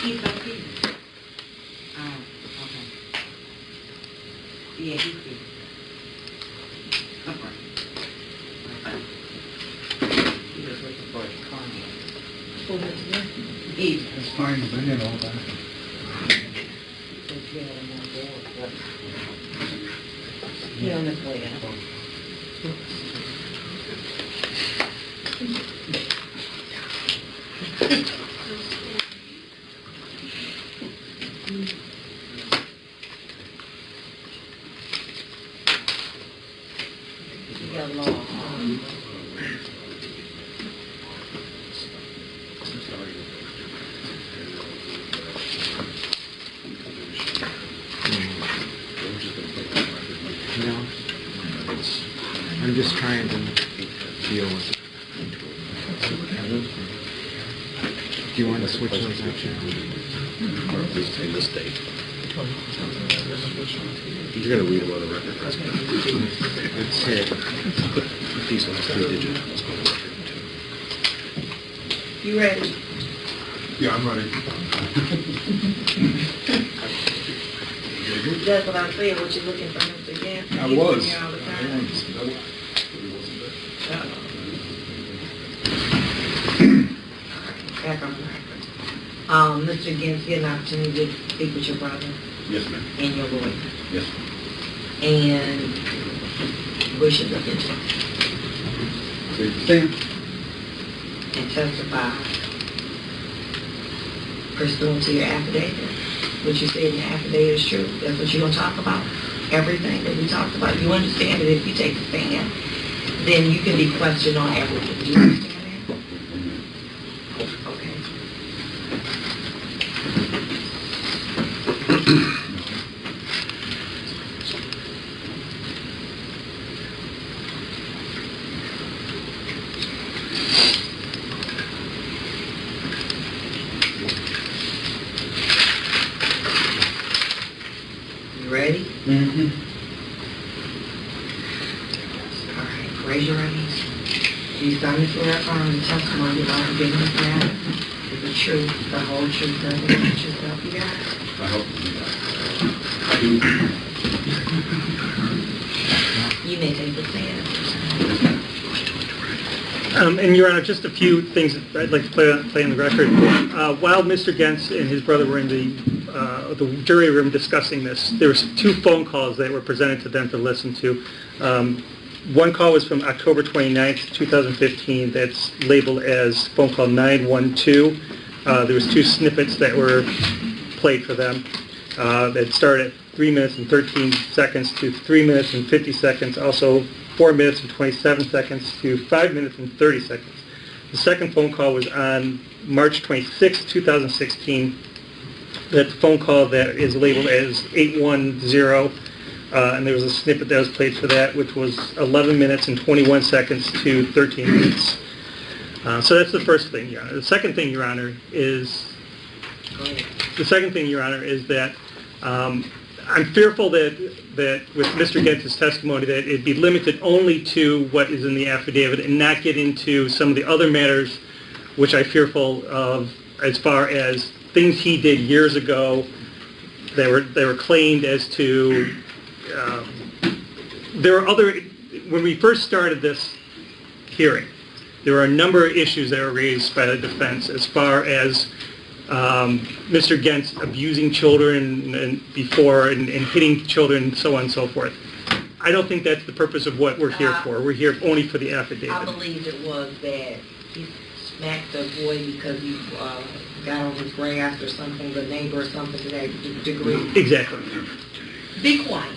He's up here. Oh, okay. Yeah, he's here. Okay. He was looking for his client. Who was there? He. It's fine, but you know that. He had him on board, but he on his way out. I'm just trying to deal with it. Do you want to switch those out now? In this date. You're going to read them on the record. It's it. Put these on 3-digit. Let's go on the record too. You ready? Yeah, I'm ready. That's what I'm saying, what you looking for him again? I was. Here all the time. Back on the record. Mr. Gentz, get an opportunity to speak with your brother Yes, ma'am. and your lawyer. Yes. And we should look into it Stand. and testify pursuant to your affidavit. What you said in the affidavit is true. That's what you're going to talk about. Everything that we talked about. You understand that if you take a stand, then you can be questioned on everything. Do you understand that? Okay. You ready? Mm-hmm. All right. Raise your right hand. Do you solemnly swear affirm the testimony you're about to give in this matter is the truth, the whole truth, nothing but the truth, help you God? I hope you do. You may take the stand. And Your Honor, just a few things that I'd like to play on the record. While Mr. Gentz and his brother were in the jury room discussing this, there were 2 phone calls that were presented to them to listen to. One call was from October 29th, 2015. That's labeled as phone call 912. There was 2 snippets that were played for them that started at 3 minutes and 13 seconds to 3 minutes and 50 seconds. Also 4 minutes and 27 seconds to 5 minutes and 30 seconds. The second phone call was on March 26, 2016. That phone call that is labeled as 810, and there was a snippet that was played for that, which was 11 minutes and 21 seconds to 13 minutes. So that's the first thing, Your Honor. The second thing, Your Honor, is that I'm fearful that with Mr. Gentz's testimony that it'd be limited only to what is in the affidavit and not get into some of the other matters which I'm fearful of as far as things he did years ago that were claimed as to there were other, when we first started this hearing, there were a number of issues that were raised by the defense as far as Mr. Gentz abusing children and hitting children, so on and so forth. I don't think that's the purpose of what we're here for. We're here only for the affidavit. I believe it was that he smacked the boy because he got on his grass or something, the neighbor or something to that degree. Exactly. Be quiet.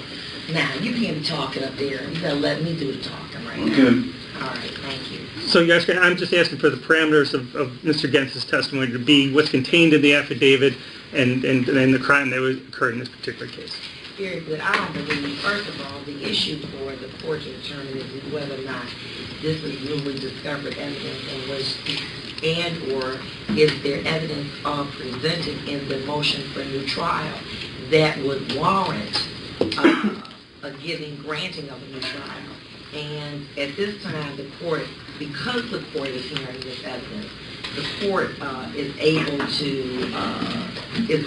Now, you can't be talking up there. You gotta let me do the talking right now. Okay. All right, thank you. So you're asking, I'm just asking for the parameters of Mr. Gentz's testimony to be what's contained in the affidavit and the crime that occurred in this particular case. very good. I don't believe, first of all, the issue for the court to determine is whether or not this is newly discovered evidence or is there evidence presented in the motion for new trial that would warrant a granting of a new trial. And at this time, the court, because the court is hearing this evidence, the court is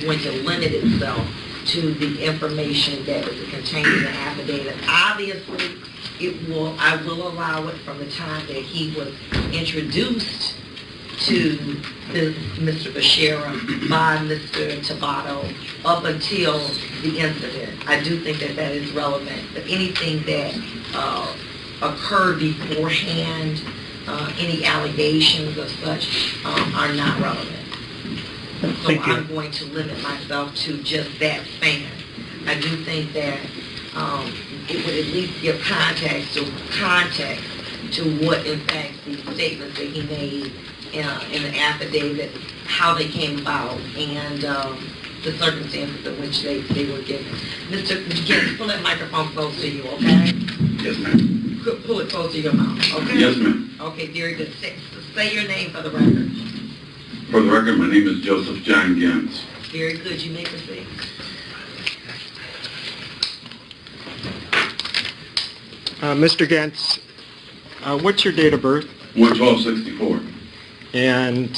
going to limit itself to the information that is contained in the affidavit. Obviously, I will allow it from the time that he was introduced to Mr. Bashara by Mr. Tabato up until the incident. I do think that is relevant. But anything that occurred beforehand, any allegations of such are not relevant. So I'm going to limit myself to just that span. I do think that it would at least give context to what, in fact, the statements that he made in the affidavit, how they came about, and the circumstances in which they were given. Mr. Gentz, pull that microphone close to you, okay? Yes, ma'am. Pull it close to your mouth, okay? Yes, ma'am. Okay, very good. Say your name for the record. For the record, my name is Joseph John Gentz. Very good. You may proceed. Mr. Gentz, what's your date of birth? 1/12/64. And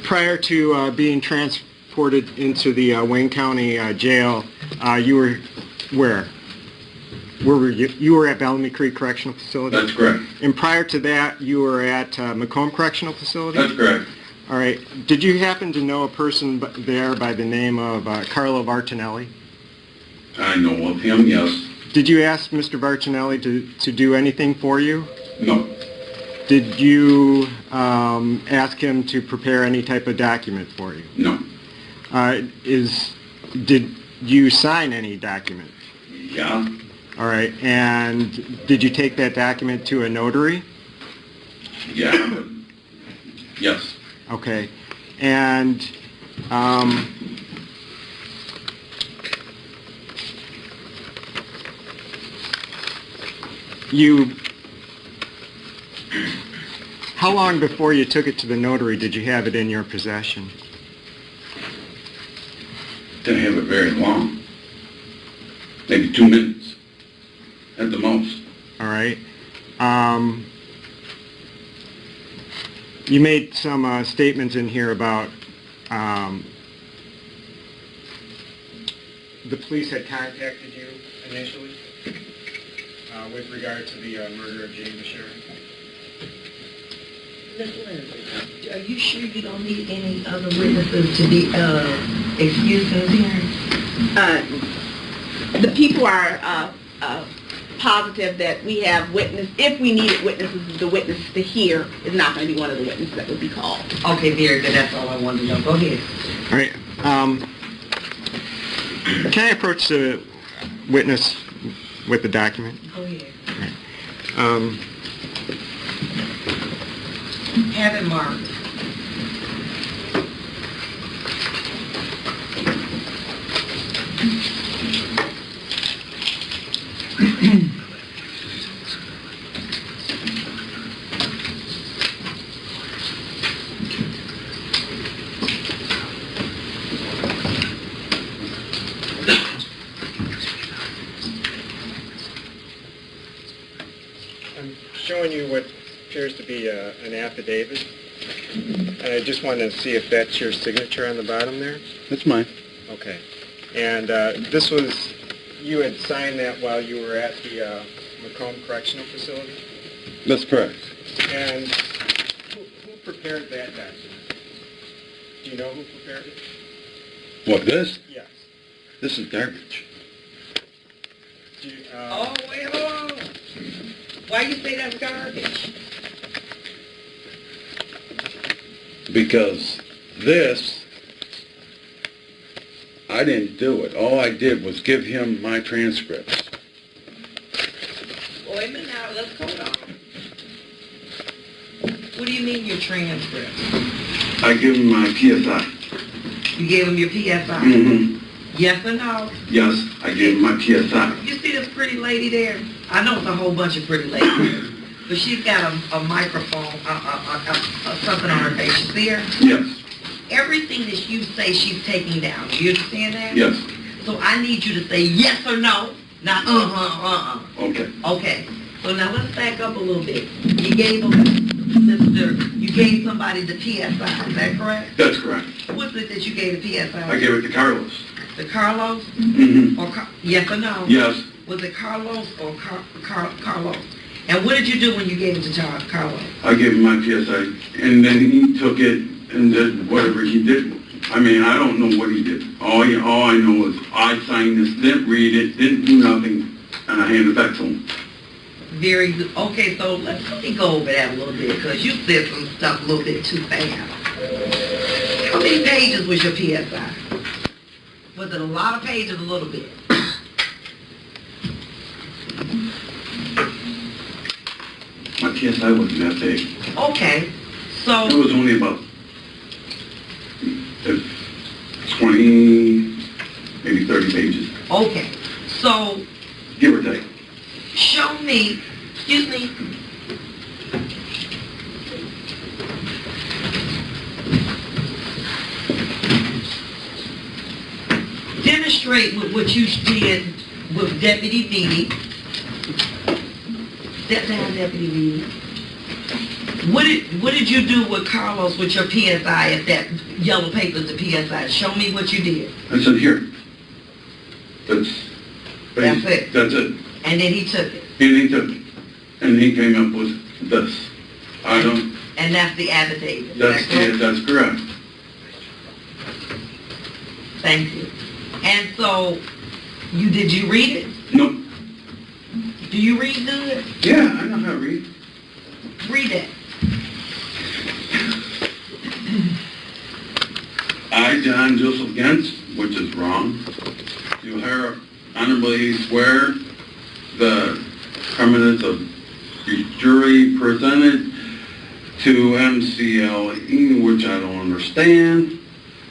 prior to being transported into the Wayne County jail, you were where? Where were you? You were at Bellamy Creek Correctional Facility? That's correct. And prior to that, you were at Macomb Correctional Facility? That's correct. All right. Did you happen to know a person there by the name of Carlo Vartinelli? I know of him, yes. Did you ask Mr. Vartinelli to do anything for you? No. Did you ask him to prepare any type of document for you? No. Did you sign any document? Yeah. All right. And did you take that document to a notary? Yeah. Yes. Okay. And how long before you took it to the notary did you have it in your possession? Didn't have it very long. Maybe 2 minutes at the most. All right. You made some statements in here about the police had contacted you initially with regard to the murder of James Bashara. Ms. Lindsay, are you sure you don't need any other witnesses to be excused from hearing? The people are positive that we have witness. If we needed witnesses, the witness to hear is not going to be one of the witnesses that would be called. Okay, very good. That's all I wanted to know. Go ahead. All right. Can I approach the witness with the document? Go ahead. All right. Have it marked. I'm showing you what appears to be an affidavit. And I just wanted to see if that's your signature on the bottom there. That's mine. Okay. And this was, you had signed that while you were at the Macomb Correctional Facility? That's correct. And who prepared that document? Do you know who prepared it? What, this? Yes. This is garbage. Do you, Oh, wait, hold on. Why you say that's garbage? Because this, I didn't do it. All I did was give him my transcripts. Wait a minute now, let's hold on. What do you mean your transcript? I give him my PSI. You gave him your PSI? Mm-hmm. Yes or no? Yes, I gave him my PSI. You see this pretty lady there? I know it's a whole bunch of pretty ladies, but she's got a microphone, something on her face. You see her? Yes, Everything that you say, she's taking down. Do you understand that? yes, So I need you to say yes or no, not okay. Okay. So now let's back up a little bit. You gave you gave somebody the PSI, is that correct? That's correct. What's it that you gave the PSI? I gave it to Carlos. The Carlos? Mm-hmm. Or yes or no? Yes, Was it Carlos or Carlos? And what did you do when you gave it to Carlos? I gave him my PSI, and then he took it and did whatever he did. I mean, I don't know what he did. All I know is I signed this, didn't read it, didn't do nothing, and I handed it back to him. Very good. Okay, so let me go over that a little bit, because you said some stuff a little bit too fast. How many pages was your PSI? Was it a lot of pages, a little bit? My PSI wasn't that big. Okay, so... It was only about 20, maybe 30 pages, Okay, so give or take. show me, excuse me. Demonstrate with what you did with Deputy Beatty. Step down, Deputy Beatty. What did you do with Carlos with your PSI if that yellow paper is the PSI? Show me what you did. I said, here. That's it. That's it. And then he took it. And he took it. And he came up with this. I don't, And that's the affidavit. Is that correct? that's correct. Thank you. And so, did you read it? Nope. Do you read good? Yeah, I know how to read. Read it. I, John Joseph Gentz, which is wrong, do honorably swear the permanence of the jury presented to MCLE, which I don't understand,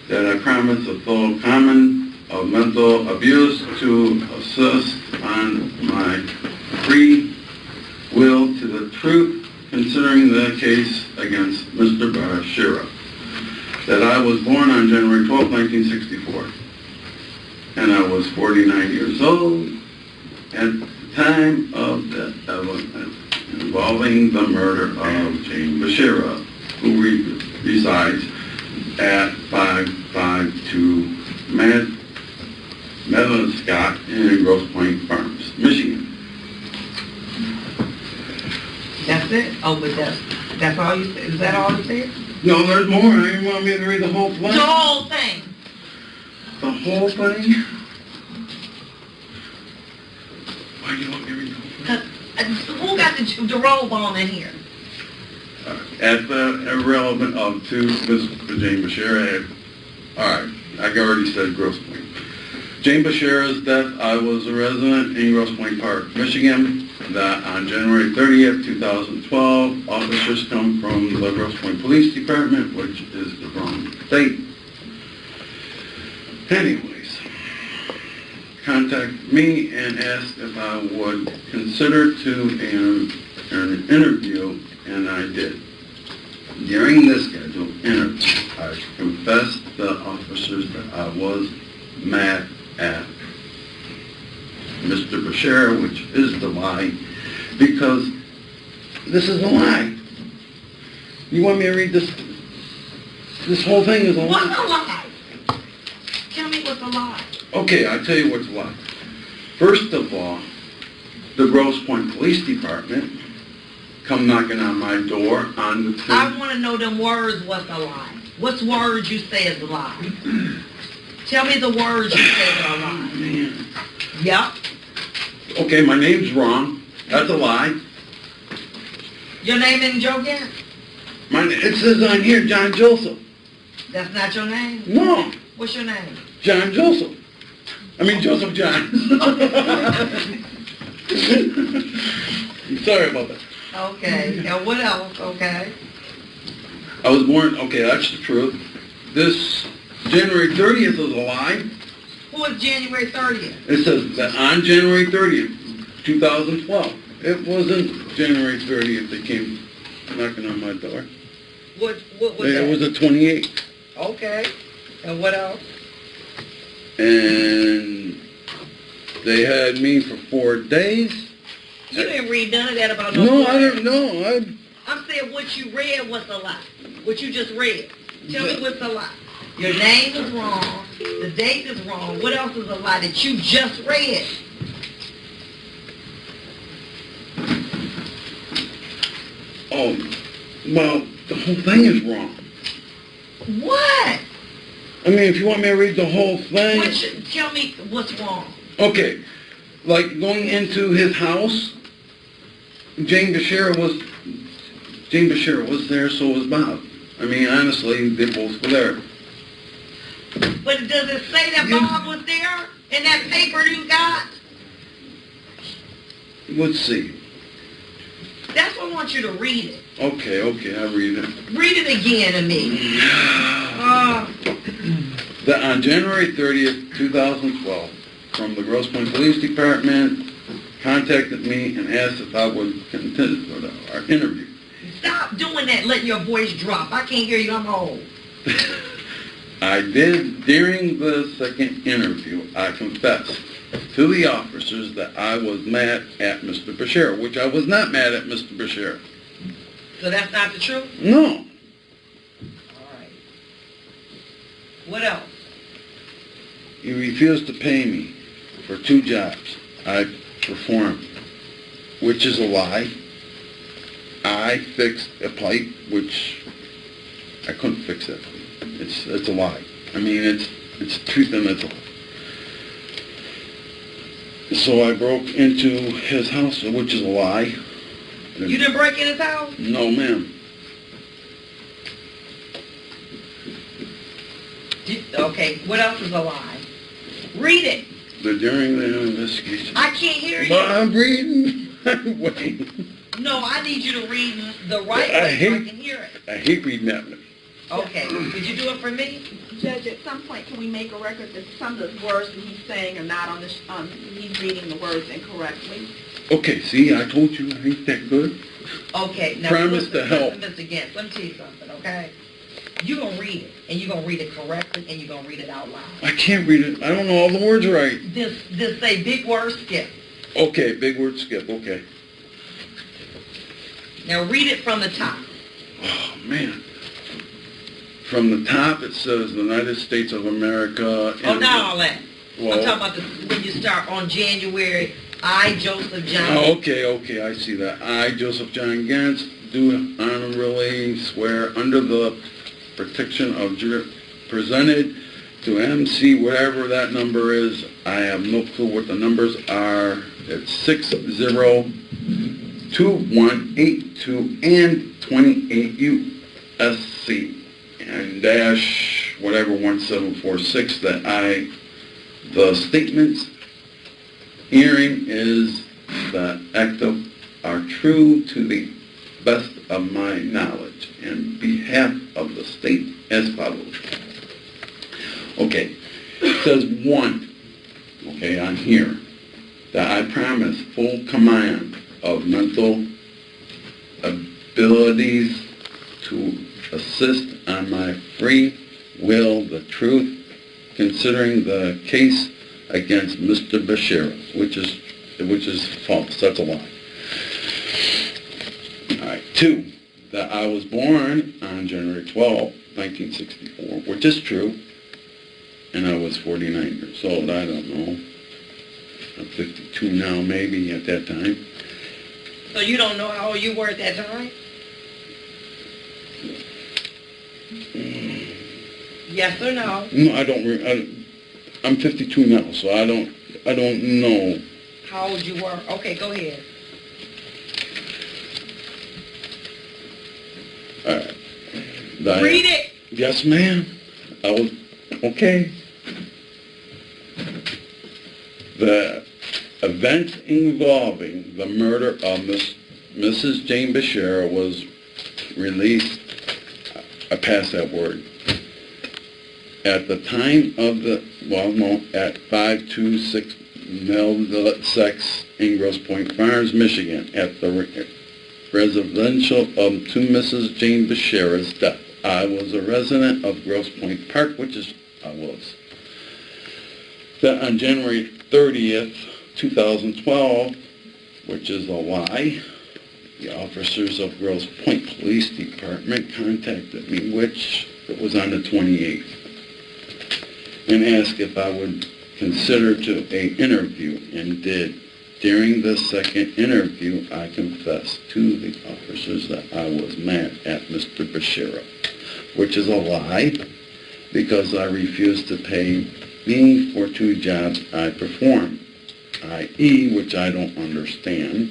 that I promise a full common of mental abuse to assist on my free will to the truth considering the case against Mr. Bashara. That I was born on January 12, 1964, and I was 49 years old at the time of the evidence involving the murder of James Bashara, who resides at 552 Medlin Scott in Grosse Pointe Farms, Michigan. That's it? Oh, but that's all you said? Is that all you said? No, there's more. You want me to read the whole thing? The whole thing. The whole thing? Why do you want me to read the whole thing? Who got the robe on in here? At the irrelevant of to Mr. James Bashara. All right, I already said Grosse Pointe. James Bashara's death, I was a resident in Grosse Pointe Park, Michigan. That on January 30th, 2012, officers come from the Grosse Pointe Police Department, which is the wrong state. Anyways, contact me and asked if I would consider to an interview, and I did. During this scheduled interview, I confessed to the officers that I was mad at Mr. Bashara, which is the lie, because this is a lie. You want me to read this? This whole thing is a lie. What's a lie? Tell me what's a lie. Okay, I'll tell you what's a lie. First of all, the Grosse Pointe Police Department come knocking on my door on the 10th. I want to know them words, what's a lie. What's words you say is a lie? Tell me the words you say that are a lie. Man. Yep. Okay, my name's wrong. That's a lie. Your name isn't Joe Gentz? It says on here, John Joseph. That's not your name? No, What's your name? John Joseph. I mean, Joseph John. Sorry about that. Okay. And what else? Okay. I was born, okay, that's the truth. This January 30th is a lie. Who is January 30th? It says that on January 30th, 2012. It wasn't January 30th they came knocking on my door. What was It that? was the 28th. Okay. And what else? And they had me for 4 days. You didn't read none of that about No, I Florida. didn't know. I'm saying what you read was a lie. What you just read. Tell me what's a lie. Your name is wrong. The date is wrong. What else is a lie that you just read? Oh, well, the whole thing is wrong. What? I mean, if you want me to read the whole thing. Tell me what's wrong. Okay, like going into his house, Jane Bashara was there, so was Bob. I mean, honestly, they both were there. But does it say that Bob was there in that paper you got? Let's see. That's why I want you to read it. Okay, I'll read it. Read it again to me. That on January 30th, 2012, from the Grosse Pointe Police Department, contacted me and asked if I would continue with our interview. Stop doing that, letting your voice drop. I can't hear you, I'm old. I did. During the second interview, I confessed to the officers that I was mad at Mr. Bashara, which I was not mad at Mr. Bashara. So that's not the truth? No. All right. What else? He refused to pay me for 2 jobs I performed, which is a lie. I fixed a pipe, which I couldn't fix it. It's a lie. I mean, it's truth and it's a lie. So I broke into his house, which is a lie. You didn't break in his house? No, ma'am. Okay, what else is a lie? Read it. But during the investigation... I can't hear you. Well, I'm reading. I'm waiting. No, I need you to read the right I way so I hate- can hear it. I hate reading that. Okay, could you do it for me? Judge, at some point, can we make a record that some of the words that he's saying are not he's reading the words incorrectly? Okay, see, I told you I ain't that good. Okay, now Promise to help. Listen, Mr. Gentz, let me tell you something, okay? You're going to read it, and you're going to read it correctly, and you're going to read it out loud. I can't read it. I don't know all the words right. Just say big word skip. Okay, big word skip, okay. Now read it from the top. Oh, man. From the top, it says the United States of America. Oh, not all that. Well, I'm talking about when you start on January, I, Joseph John. Oh, okay, I see that. I, Joseph John Gentz, do honorably swear under the protection of presented to MC, whatever that number is. I have no clue what the numbers are. It's 602182 and 28 USC and dash whatever 1746 that the statements hearing is that active are true to the best of my knowledge and behalf of the state as follows. Okay, it says 1, okay, on here, that I promise full command of mental abilities to assist on my free will the truth considering the case against Mr. Bashara, which is false. That's a lie. All right. 2, that I was born on January 12, 1964, which is true, and I was 49 years old. I don't know. I'm 52 now, maybe at that time. So you don't know how old you were at that time? Yes or no? No, I don't. I'm 52 now, so I don't know. How old you were? Okay, go ahead. All right. Read it. Yes, ma'am. I was okay. The event involving the murder of Mrs. Jane Bashara was released. I passed that word. at the time of at 526 Middlesex in Grosse Pointe Farms, Michigan, at the residential of to Mrs. Jane Bashara's death. I was a resident of Grosse Pointe Park, I was. That on January 30th, 2012, which is a lie, the officers of Grosse Pointe Police Department contacted me, which it was on the 28th, and asked if I would consider to an interview, and did. During the second interview, I confessed to the officers that I was mad at Mr. Bashara, which is a lie, because I refused to pay me for 2 jobs I performed, i.e., which I don't understand,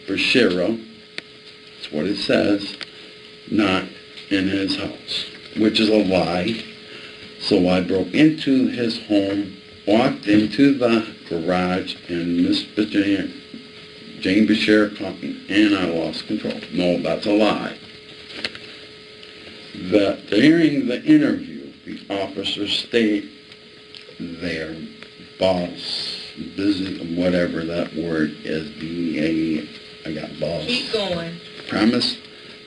Bashara, that's what it says, not in his house, which is a lie. So I broke into his home, walked into the garage, and Miss Jane Bashara caught me, and I lost control. No, that's a lie. During the interview, the officers state their boss, busy, whatever that word is, I got boss. Keep going. Promised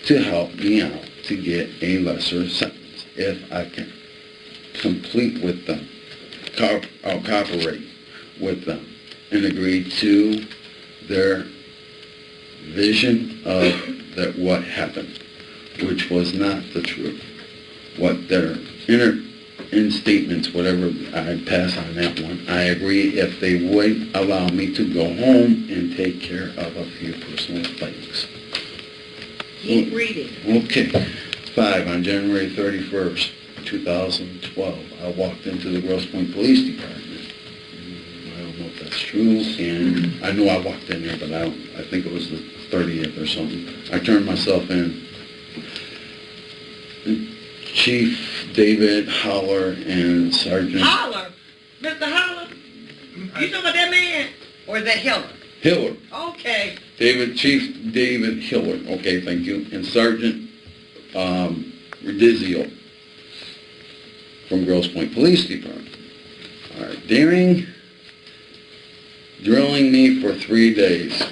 to help me out to get a lesser sentence if I can complete with them, cooperate with them, and agree to their vision of what happened, which was not the truth. What their in statements, whatever, I pass on that one. I agree if they would allow me to go home and take care of a few personal things. Keep reading. Okay. 5, on January 31st, 2012, I walked into the Grosse Pointe Police Department. I don't know if that's true, and I know I walked in there, but I think it was the 30th or something. I turned myself in. Chief David Holler and Sergeant... Holler? Mr. Holler? You talking about that man? Or is that Hiller? Hiller. Okay. Chief David Hiller. Okay, thank you. And Sergeant Redizio from Grosse Pointe Police Department. All right. During drilling me for 3 days,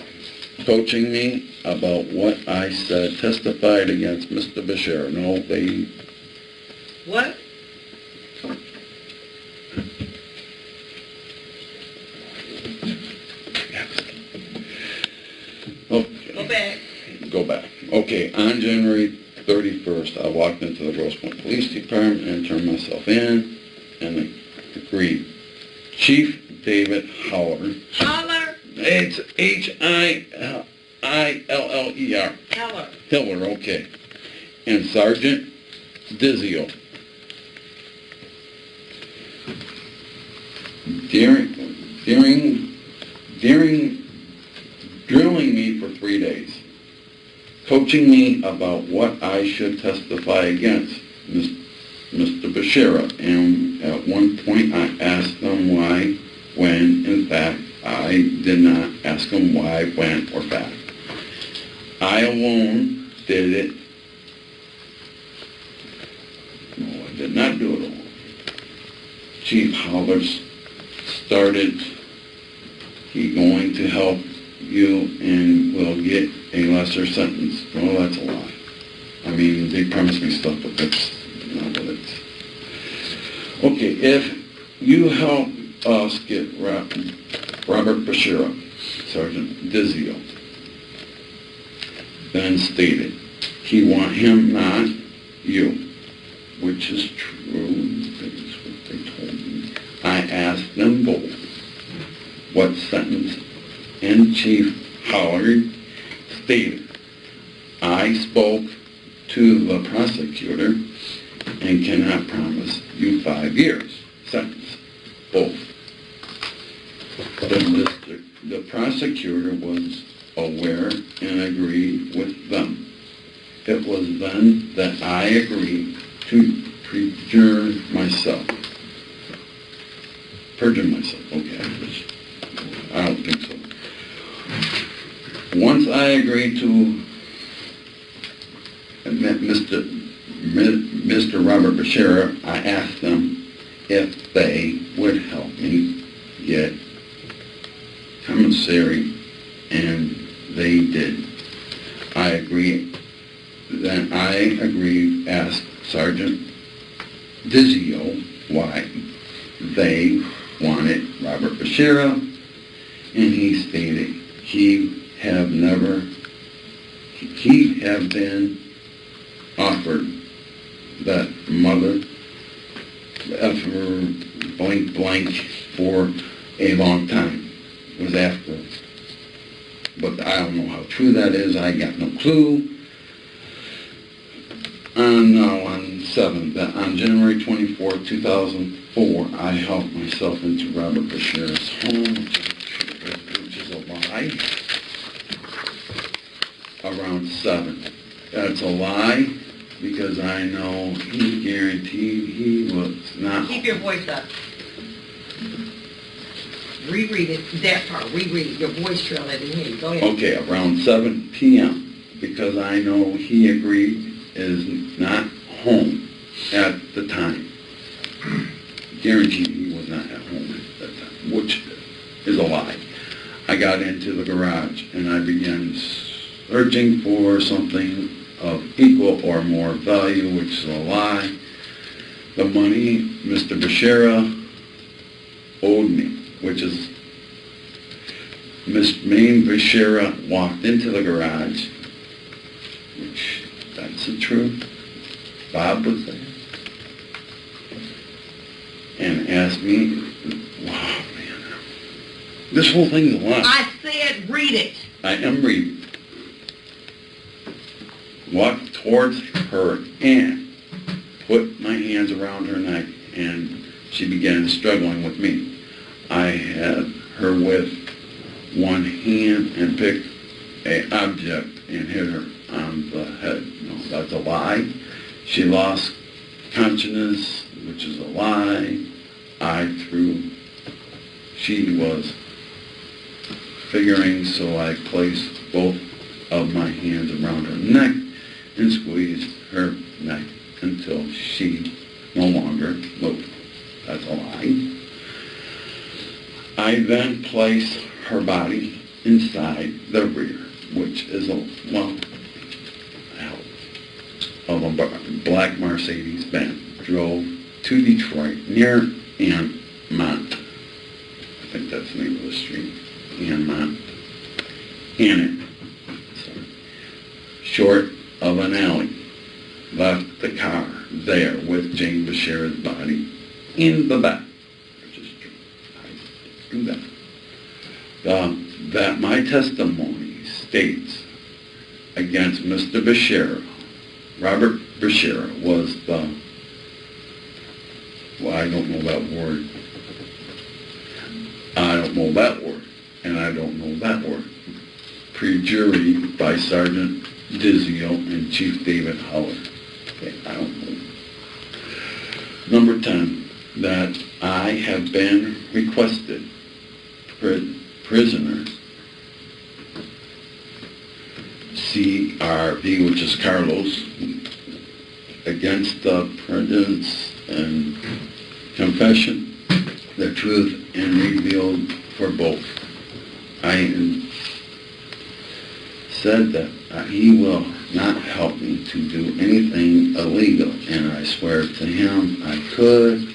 coaching me about what I said, testified against Mr. Bashara. No, they... What? Okay. Go back. Okay, on January 31st, I walked into the Grosse Pointe Police Department and turned myself in and agreed. Chief David Holler. Holler? It's Hiller. Heller. Hiller, okay. And Sergeant Dizio. During drilling me for 3 days, coaching me about what I should testify against Mr. Bashara, and at one point I asked them why, when, in fact, I did not ask them why, when, or fact. I alone did it. No, I did not do it alone. Chief Hollers started, he going to help you and will get a lesser sentence. Well, that's a lie. I mean, they promised me stuff, but that's not what it's. Okay, if you help us get Robert Bashara, Sergeant Dizio, then stated, he want him, not you, which is true. That's what they told me. I asked them both what sentence, and Chief Howard stated, I spoke to the prosecutor and cannot promise you 5 years sentence, both. The prosecutor was aware and agreed with them. It was then that I agreed to perjure myself. Perjure myself, okay. I don't think so. Once I agreed to admit Mr. Mr. Robert Bashara, I asked them if they would help me get commissary, and they did. I agreed. Then I agreed, asked Sergeant Dizio why they wanted Robert Bashara, and he stated he have been offered that mother for blank for a long time, was after. But I don't know how true that is. I got no clue. On January 24, 2004, I helped myself into Robert Bashara's home, which is a lie. Around 7. That's a lie, because I know he guaranteed he was not. Keep your voice up. Reread it, that part, reread it. Your voice trail, I didn't hear you. Go ahead. Okay, around 7 p.m., because I know he agreed is not home at the time. Guaranteed he was not at home at that time, which is a lie. I got into the garage and I began searching for something of equal or more value, which is a lie. The money Mr. Bashara owed me, which is Miss Maine Bashara walked into the garage, which that's the truth. Bob was there and asked me, wow, man, this whole thing's a lie. I said read it. I am reading. Walked towards her and put my hands around her neck, and she began struggling with me. I had her with one hand and picked an object and hit her on the head. No, that's a lie. She lost consciousness, which is a lie. She was figuring, so I placed both of my hands around her neck and squeezed her neck until she no longer moved. That's a lie. I then placed her body inside the rear, which is of a black Mercedes-Benz. Drove to Detroit near Mont. I think that's the name of the street. Mont. Short of an alley. Left the car there with Jane Bashara's body in the back. Which is true. I do that. That my testimony states against Mr. Bashara, Robert Bashara was I don't know that word. I don't know that word, and I don't know that word. Pre-jury by Sergeant Dizio and Chief David Howard. Okay, I don't know. Number 10, that I have been requested prisoners CRV, which is Carlos, against the prudence and confession, the truth, and revealed for both. I said that he will not help me to do anything illegal, and I swear to him I could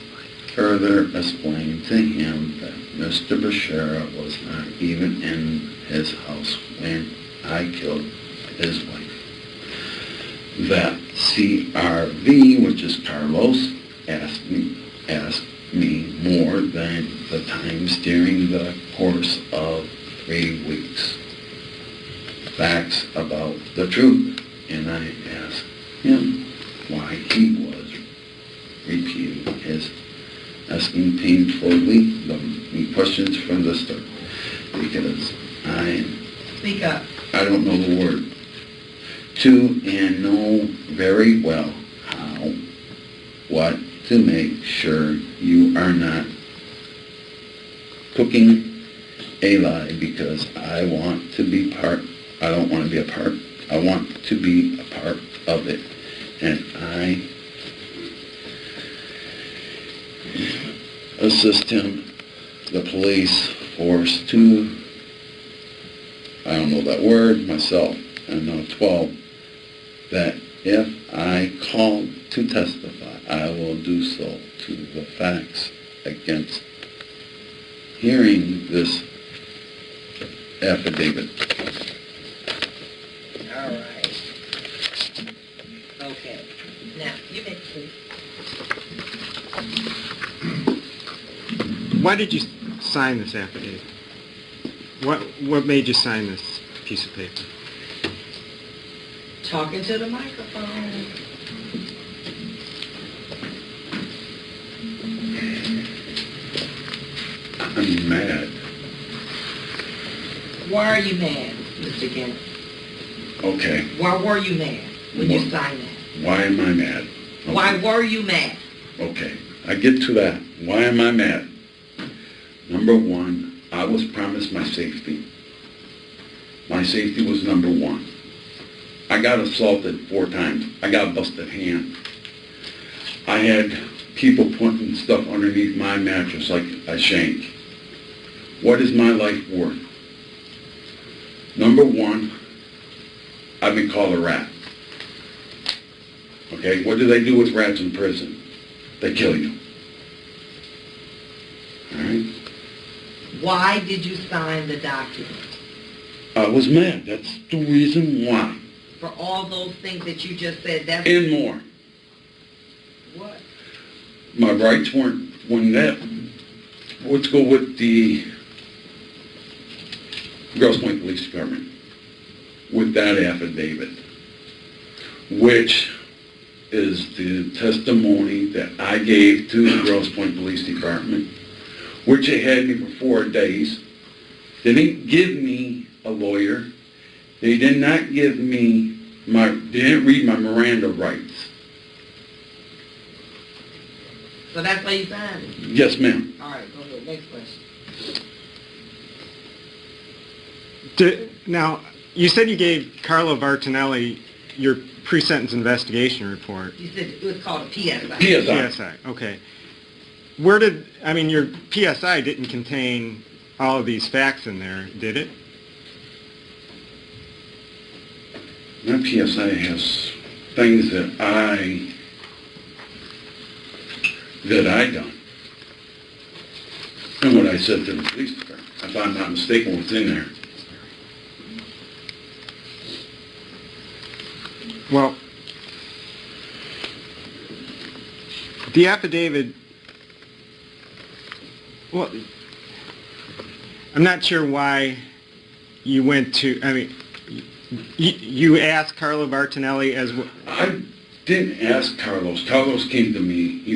further explain to him that Mr. Bashara was not even in his house when I killed his wife. That CRV, which is Carlos, asked me more than the times during the course of 3 weeks. Facts about the truth. And I asked him why he was repeating his asking painfully the questions from the start. Because Speak up. I don't know the word. To and know very well what to make sure you are not cooking a lie, because I want to be part. I don't want to be a part. I want to be a part of it. And I assist him, the police force, to, I don't know that word myself, I know 12, that if I called to testify, I will do so to the facts against hearing this affidavit. All right. Okay. Now, you may please. Why did you sign this affidavit? What made you sign this piece of paper? Talking to the microphone. I'm mad. Why are you mad, Mr. Gentz? Okay, Why were you mad when you signed that? why am I mad? Okay. Why were you mad? Okay, I get to that. Why am I mad? Number one, I was promised my safety. My safety was number one. I got assaulted 4 times. I got a busted hand. I had people putting stuff underneath my mattress like a shank. What is my life worth? Number one, I've been called a rat. Okay, what do they do with rats in prison? They kill you. All right? Why did you sign the document? I was mad. That's the reason why. For all those things that you just said, that's... And more. What? My rights weren't, when that, let's go with the Grosse Pointe Police Department, with that affidavit, which is the testimony that I gave to the Grosse Pointe Police Department, which they had me for 4 days. They didn't give me a lawyer. They did not give me they didn't read my Miranda rights. So that's why you signed it? Yes, ma'am. All right, go ahead. Next question. Now, you said you gave Carlo Vartinelli your pre-sentence investigation report. You said it was called a PSI. PSI. PSI, okay. Your PSI didn't contain all of these facts in there, did it? My PSI has things that I done. And what I said to the police department, if I'm not mistaken, what's in there. Well, the affidavit, well, I'm not sure why you went to, you asked Carlo Vartinelli as well. I didn't ask Carlos. Carlos came to me. He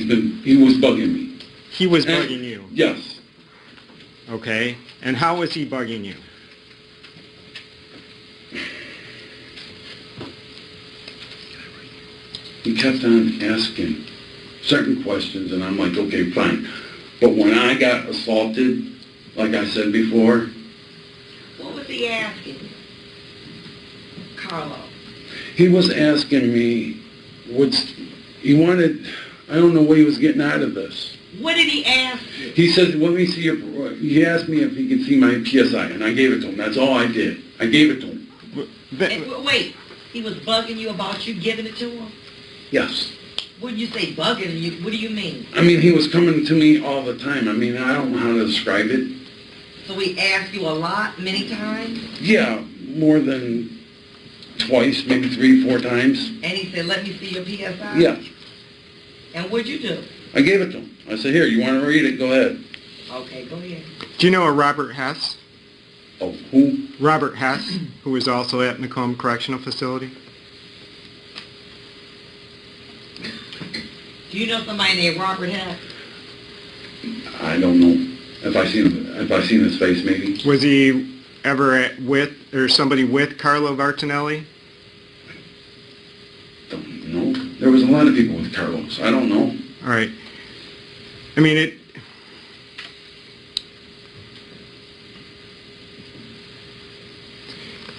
was bugging me. He was bugging you? Yes. Okay. And how was he bugging you? He kept on asking certain questions, and I'm like, okay, fine. But when I got assaulted, like I said before, What was he asking? Carlo. he was asking me, he wanted, I don't know what he was getting out of this. What did he ask you? He said, let me see he asked me if he could see my PSI, and I gave it to him. That's all I did. I gave it to him. And, wait, he was bugging you about you giving it to him? Yes. When you say bugging you, what do you mean? I mean, he was coming to me all the time. I mean, I don't know how to describe it. So he asked you a lot, many times? Yeah, more than twice, maybe 3, 4 times. And he said, let me see your PSI? Yeah. And what'd you do? I gave it to him. I said, here, you want to read it? Go ahead. Okay, go ahead. Do you know a Robert Hess? Oh, who? Robert Hess, who was also at Macomb Correctional Facility? Do you know somebody named Robert Hess? I don't know. If I seen his face, maybe. Was he ever somebody with Carlo Vartinelli? Don't know. There was a lot of people with Carlos. I don't know. All right. I mean,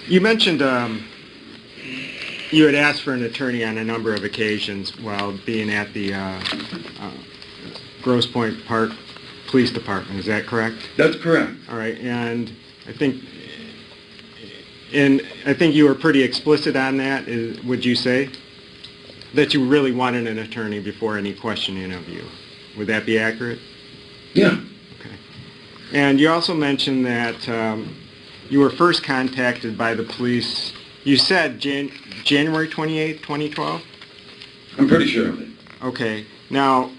you mentioned you had asked for an attorney on a number of occasions while being at the Grosse Pointe Park police department, is that correct? That's correct. All right, and I think you were pretty explicit on that, would you say? That you really wanted an attorney before any questioning of you. Would that be accurate? Yeah. Okay. And you also mentioned that you were first contacted by the police, you said January 28, 2012? I'm pretty sure of it. Okay. Now,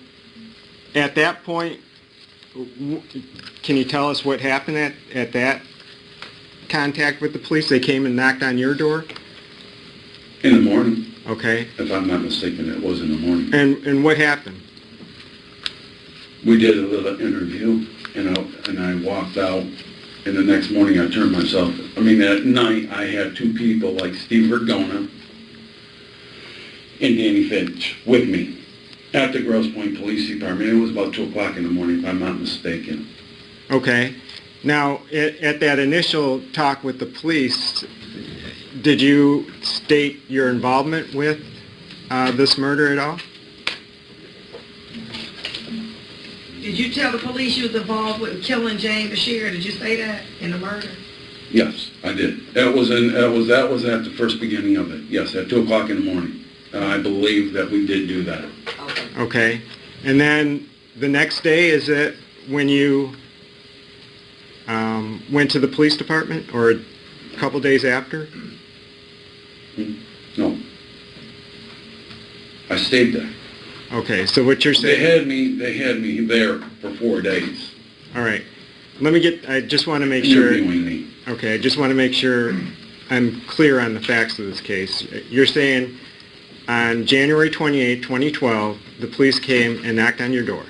at that point, can you tell us what happened at that contact with the police? They came and knocked on your door? In the morning. Okay. If I'm not mistaken, it was in the morning. And what happened? We did a little interview, and I walked out, and the next morning at night I had two people like Steve Vergona and Danny Finch with me at the Grosse Pointe Police Department. It was about 2 o'clock in the morning, if I'm not mistaken. Okay. Now, at that initial talk with the police, did you state your involvement with this murder at all? Did you tell the police you was involved with killing Jane Bashir? Did you say that in the murder? Yes, I did. That was at the first beginning of it. Yes, at 2 o'clock in the morning. I believe that we did do that. Okay. Okay. And then the next day, is it when you went to the police department, or a couple days after? No. I stayed there. Okay, so what you're saying... They had me there for 4 days. All right. I just want to make sure... Interviewing me. Okay, I just want to make sure I'm clear on the facts of this case. You're saying on January 28, 2012, the police came and knocked on your door.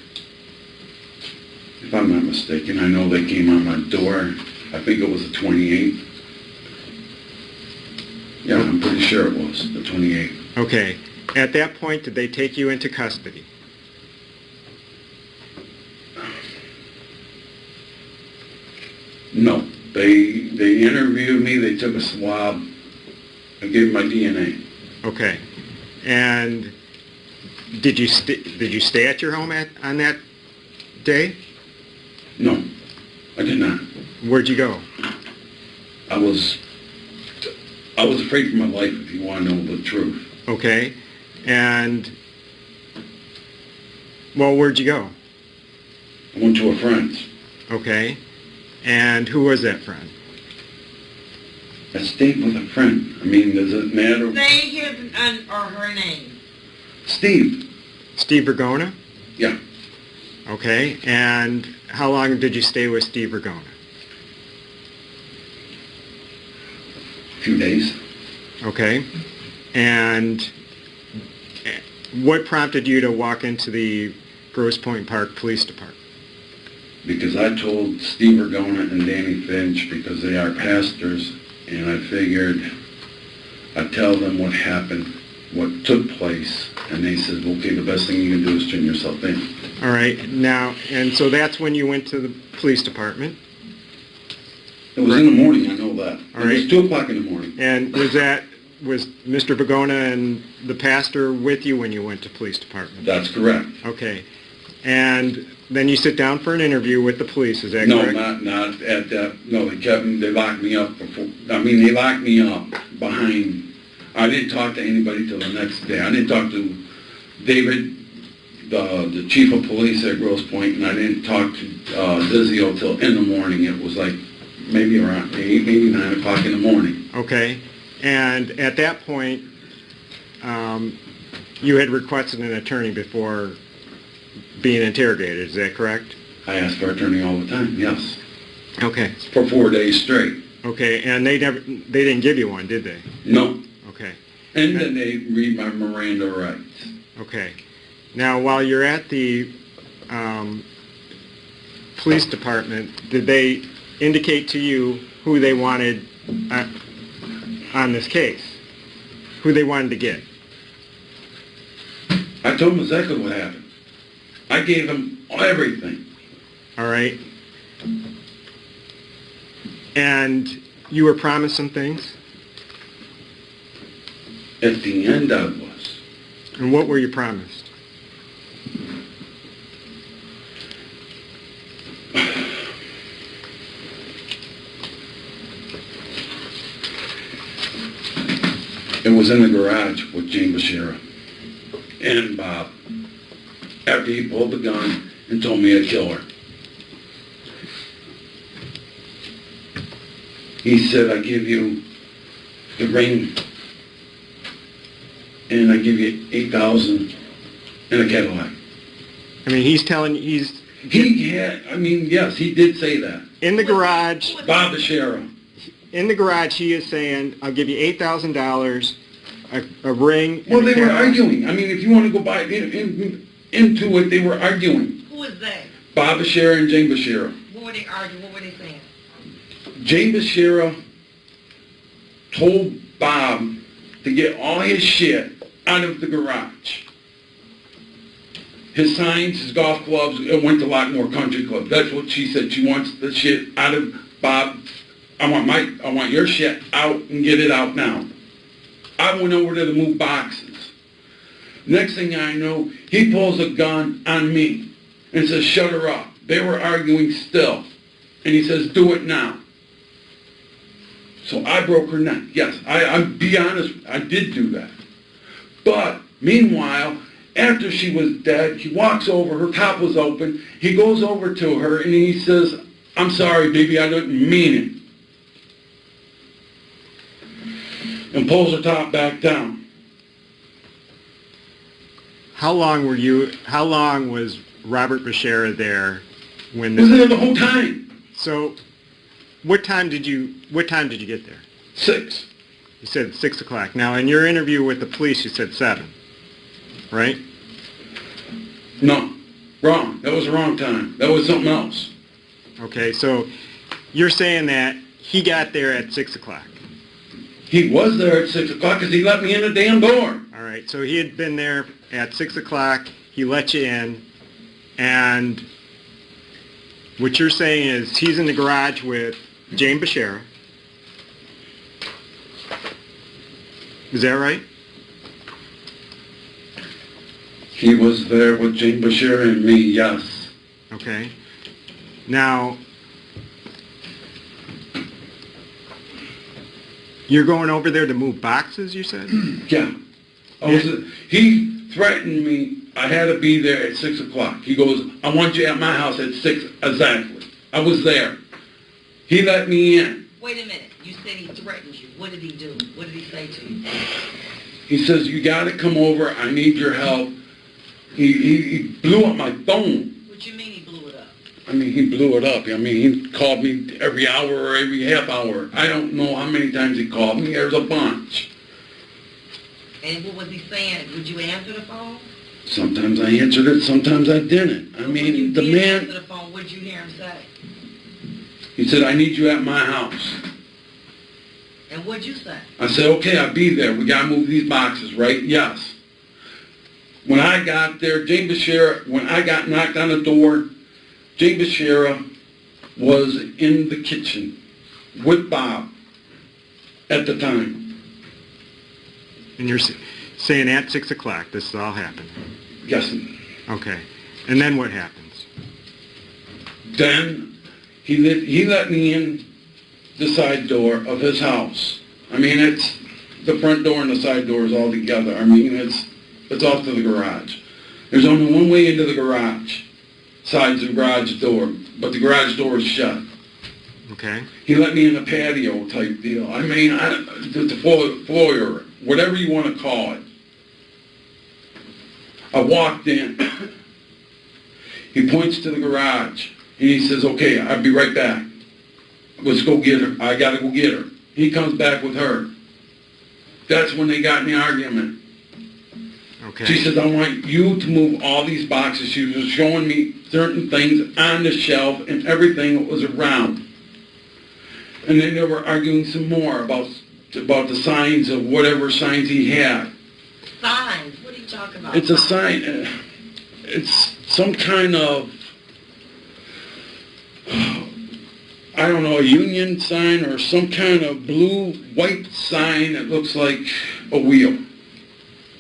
If I'm not mistaken, I know they came on my door. I think it was the 28th. Yeah, I'm pretty sure it was the 28th. Okay. At that point, did they take you into custody? No. They interviewed me, they took a swab, and gave my DNA. Okay. And did you stay at your home on that day? No, I did not. Where'd you go? I was afraid for my life, if you want to know the truth. Okay. And, well, where'd you go? I went to a friend's. Okay. And who was that friend? I stayed with a friend. I mean, does it matter? Say his or her name. Steve. Steve Vergona? Yeah. Okay. And how long did you stay with Steve Vergona? A few days. Okay. And what prompted you to walk into the Grosse Pointe Park Police Department? Because I told Steve Vergona and Danny Finch, because they are pastors, and I figured I'd tell them what happened, what took place, and they said, okay, the best thing you can do is turn yourself in. All right. Now, and so that's when you went to the police department? It was in the morning, I know that. All It was right. 2 o'clock in the morning. And was Mr. Vergona and the pastor with you when you went to police department? That's correct. Okay. And then you sit down for an interview with the police, is that No, correct? not at that. No, they locked me up before. I mean, they locked me up behind. I didn't talk to anybody till the next day. I didn't talk to David, the chief of police at Grosse Pointe, and I didn't talk to Dizio till in the morning. It was like maybe around 8, maybe 9 o'clock in the morning. Okay. And at that point, you had requested an attorney before being interrogated, is that correct? I asked for an attorney all the time, yes. Okay. For 4 days straight. Okay, and they didn't give you one, did they? No. Okay. And then they read my Miranda rights. Okay. Now, while you're at the police department, did they indicate to you who they wanted on this case? Who they wanted to get? I told them exactly what happened. I gave them everything. All right. And you were promised some things? At the end, I was. And what were you promised? It was in the garage with Jane Bashara and Bob. After he pulled the gun and told me to kill her. He said, I give you the ring and I give you $8,000 in a Cadillac. I mean, he's telling you, Yes, he did say that. in the garage, Bob Bashara. in the garage, he is saying, I'll give you $8,000, a ring. Well, and a they were Cadillac. arguing. I mean, if you want to go by into it, they were arguing. Who is they? Bob Bashara and Jane Bashara. What were they arguing? What were they saying? Jane Bashara told Bob to get all his shit out of the garage. His signs, his golf clubs, it went to Lockmore Country Club. That's what she said. She wants the shit out of Bob. I want your shit out and get it out now. I went over there to move boxes. Next thing I know, he pulls a gun on me and says, shut her up. They were arguing still. And he says, do it now. So I broke her neck. Yes, I'll be honest, I did do that. But meanwhile, after she was dead, he walks over, her top was open, he goes over to her and he says, I'm sorry, baby, I didn't mean it. And pulls her top back down. How long was Robert Bashara there when He was there the whole time. So, what time did you get there? 6. You said 6 o'clock. Now, in your interview with the police, you said 7, right? No, wrong. That was the wrong time. That was something else. Okay, so you're saying that he got there at 6 o'clock. He was there at 6 o'clock because he let me in the damn door. All right, so he had been there at 6 o'clock, he let you in, and what you're saying is he's in the garage with Jane Bashara. Is that right? He was there with Jane Bashara and me, yes. Okay. Now, you're going over there to move boxes, you said? Yeah. He threatened me. I had to be there at 6 o'clock. He goes, I want you at my house at 6 exactly. I was there. He let me in. Wait a minute. You said he threatened you. What did he do? What did he say to you? He says, you got to come over. I need your help. He blew up my phone. What you mean he blew it up? I mean, he blew it up. I mean, he called me every hour or every half hour. I don't know how many times he called me. There's a bunch. And what was he saying? Would you answer the phone? Sometimes I answered it, sometimes I didn't. I When mean, you the did man, answer the phone, what did you hear him say? he said, I need you at my house. And what'd you say? I said, okay, I'll be there. We got to move these boxes, right? Yes. When I got there, Jane Bashara, when I got knocked on the door, Jane Bashara was in the kitchen with Bob at the time. And you're saying at 6 o'clock this all happened? Yes. Okay. And then what happens? Then he let me in the side door of his house. I mean, it's the front door and the side door is all together. I mean, it's off to the garage. There's only one way into the garage, besides the garage door, but the garage door is shut. Okay. He let me in the patio type deal. I mean, the foyer, whatever you want to call it. I walked in. He points to the garage, and he says, okay, I'll be right back. Let's go get her. I got to go get her. He comes back with her. That's when they got in the argument. Okay. She says, I want you to move all these boxes. She was showing me certain things on the shelf and everything that was around. And then they were arguing some more about the signs of whatever signs he had. Signs? What are you talking about? It's a sign. It's some kind of, I don't know, a union sign or some kind of blue-white sign that looks like a wheel.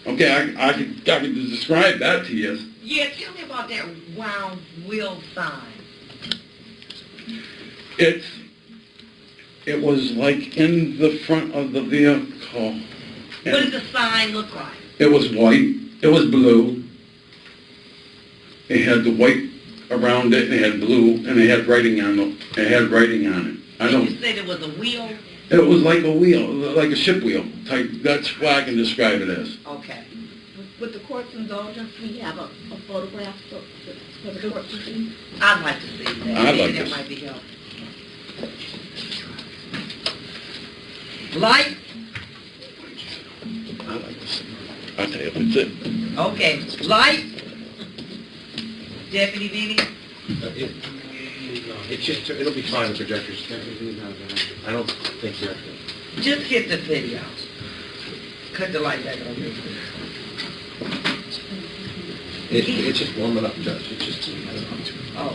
Okay, I could describe that to you. Yeah, tell me about that round wheel sign. It was like in the front of the vehicle. What did the sign look like? It was white, it was blue. It had the white around it, it had blue, and it had writing on it. It had writing on it. I Did don't, you say there was a wheel? it was like a wheel, like a ship wheel type. That's what I can describe it as. Okay. With the court's indulgence, we have a photograph for the court to see. I'd like to see that. I'd like Maybe that to might be helpful. Light? I like to see. I'll tell you if it's it. Okay. Light? Deputy Vivi? It's just, it'll be fine, the projectors. I don't think you're... Just get the video. Cut the light back on. It's just warming up, Judge. It's just... Oh.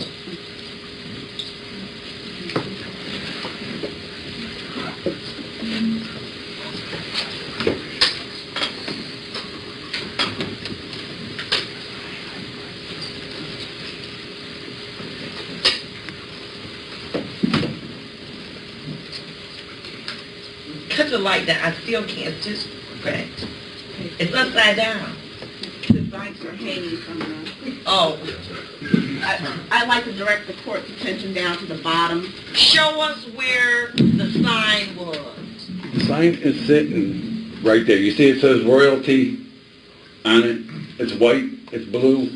Cut the light down. I still can't. Just correct. It's upside down. The lights are hanging from the... Oh. I'd like to direct the court's attention down to the bottom. Show us where the sign was. The sign is sitting right there. You see it says royalty on it. It's white, it's blue,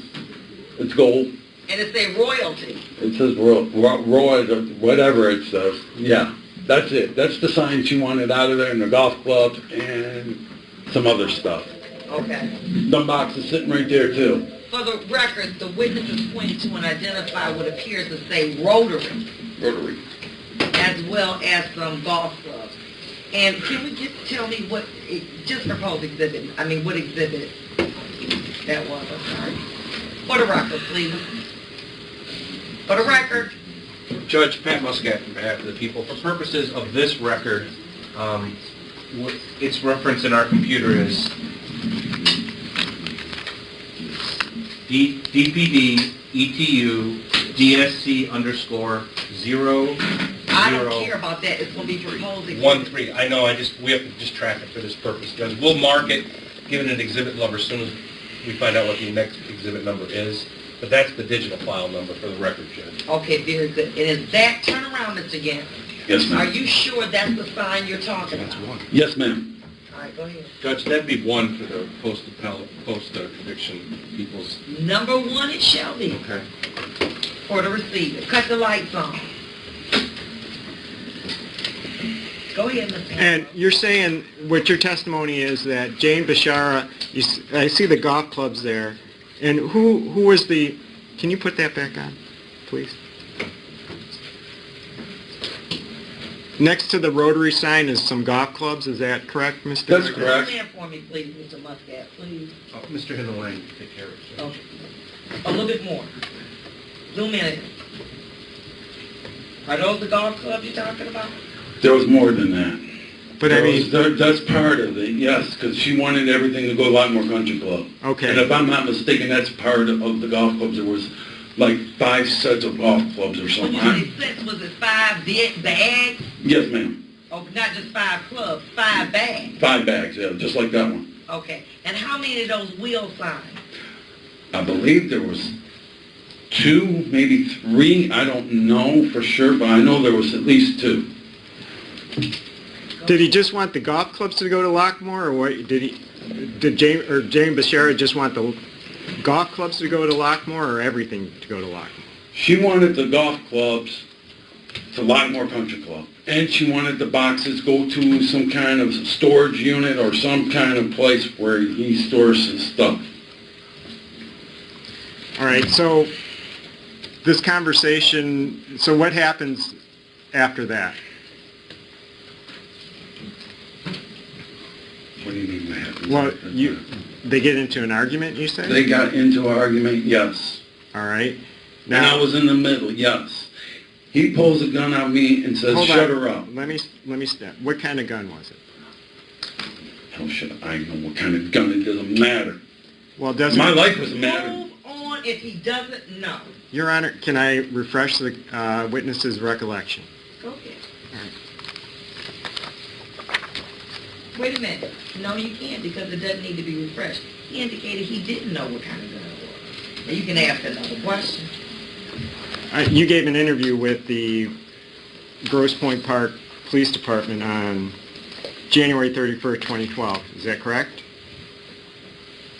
it's gold. And it say royalty. It says roy, whatever it says. Yeah, that's it. That's the sign she wanted out of there, and the golf clubs and some other stuff. Okay. The box is sitting right there too. For the record, the witnesses pointed to and identify what appears to say Rotary, Rotary. as well as some golf clubs. And can we just tell me what, just propose exhibit, what exhibit that was, I'm sorry. For the record, please. For the record. Judge Pat Muscat, on behalf of the people, for purposes of this record, its reference in our computer is DPD ETU DSC _0. I don't care about that. It's going to be proposed. 13. I know. We have to just track it for this purpose, Judge. We'll mark it, give it an exhibit number as soon as we find out what the next exhibit number is. But that's the digital file number for the record, Judge. Okay, very good. And is that, turn around, Mr. Gentz. Yes, ma'am. Are you sure that's the sign you're talking about? Yes, ma'am. All right, go ahead. Judge, that'd be one for the post-conviction people's... Number one it shall be. Okay. For the receiver. Cut the lights on. Go ahead, Mr. And you're saying, what your testimony is that Jane Bashara, I see the golf clubs there, and who was the, can you put that back on, please? Next to the Rotary sign is some golf clubs, is that correct, Mr.? That's correct. Zoom in for me, please, Mr. Muscat, please. Oh, Mr. Hindley, take care of it, Judge. Okay. A little bit more. Zoom in. Are those the golf clubs you're talking about? There was more than that. But I mean, That's part of it, yes, because she wanted everything to go Lockmore Country Club. okay. And if I'm not mistaken, that's part of the golf clubs. There was like 5 sets of golf clubs or When something. you say sets, was it 5 bags? Yes, ma'am. Oh, not just 5 clubs, 5 bags. 5 bags, yeah, just like that one. Okay. And how many of those wheel signs? I believe there was 2, maybe 3. I don't know for sure, but I know there was at least 2. Did he just want the golf clubs to go to Lockmore, or what? Did Jane Bashara just want the golf clubs to go to Lockmore, or everything to go to Lockmore? She wanted the golf clubs to Lockmore Country Club. And she wanted the boxes go to some kind of storage unit or some kind of place where he stores his stuff. All right, so this conversation, so what happens after that? What do you mean what happens? Well, after that? they get into an argument, you say? They got into an argument, yes. All right. And I was in the middle, yes. He pulls a gun at me and says, Hold shut on. her up. Let me step. What kind of gun was it? How should I know what kind of gun? It doesn't matter. Well, doesn't My life doesn't matter. Move on if he doesn't know. Your Honor, can I refresh the witness's recollection? Go ahead. Wait a minute. No, you can't, because it doesn't need to be refreshed. He indicated he didn't know what kind of gun it was. Now, you can ask another question. You gave an interview with the Grosse Pointe Park Police Department on January 31st, 2012. Is that correct?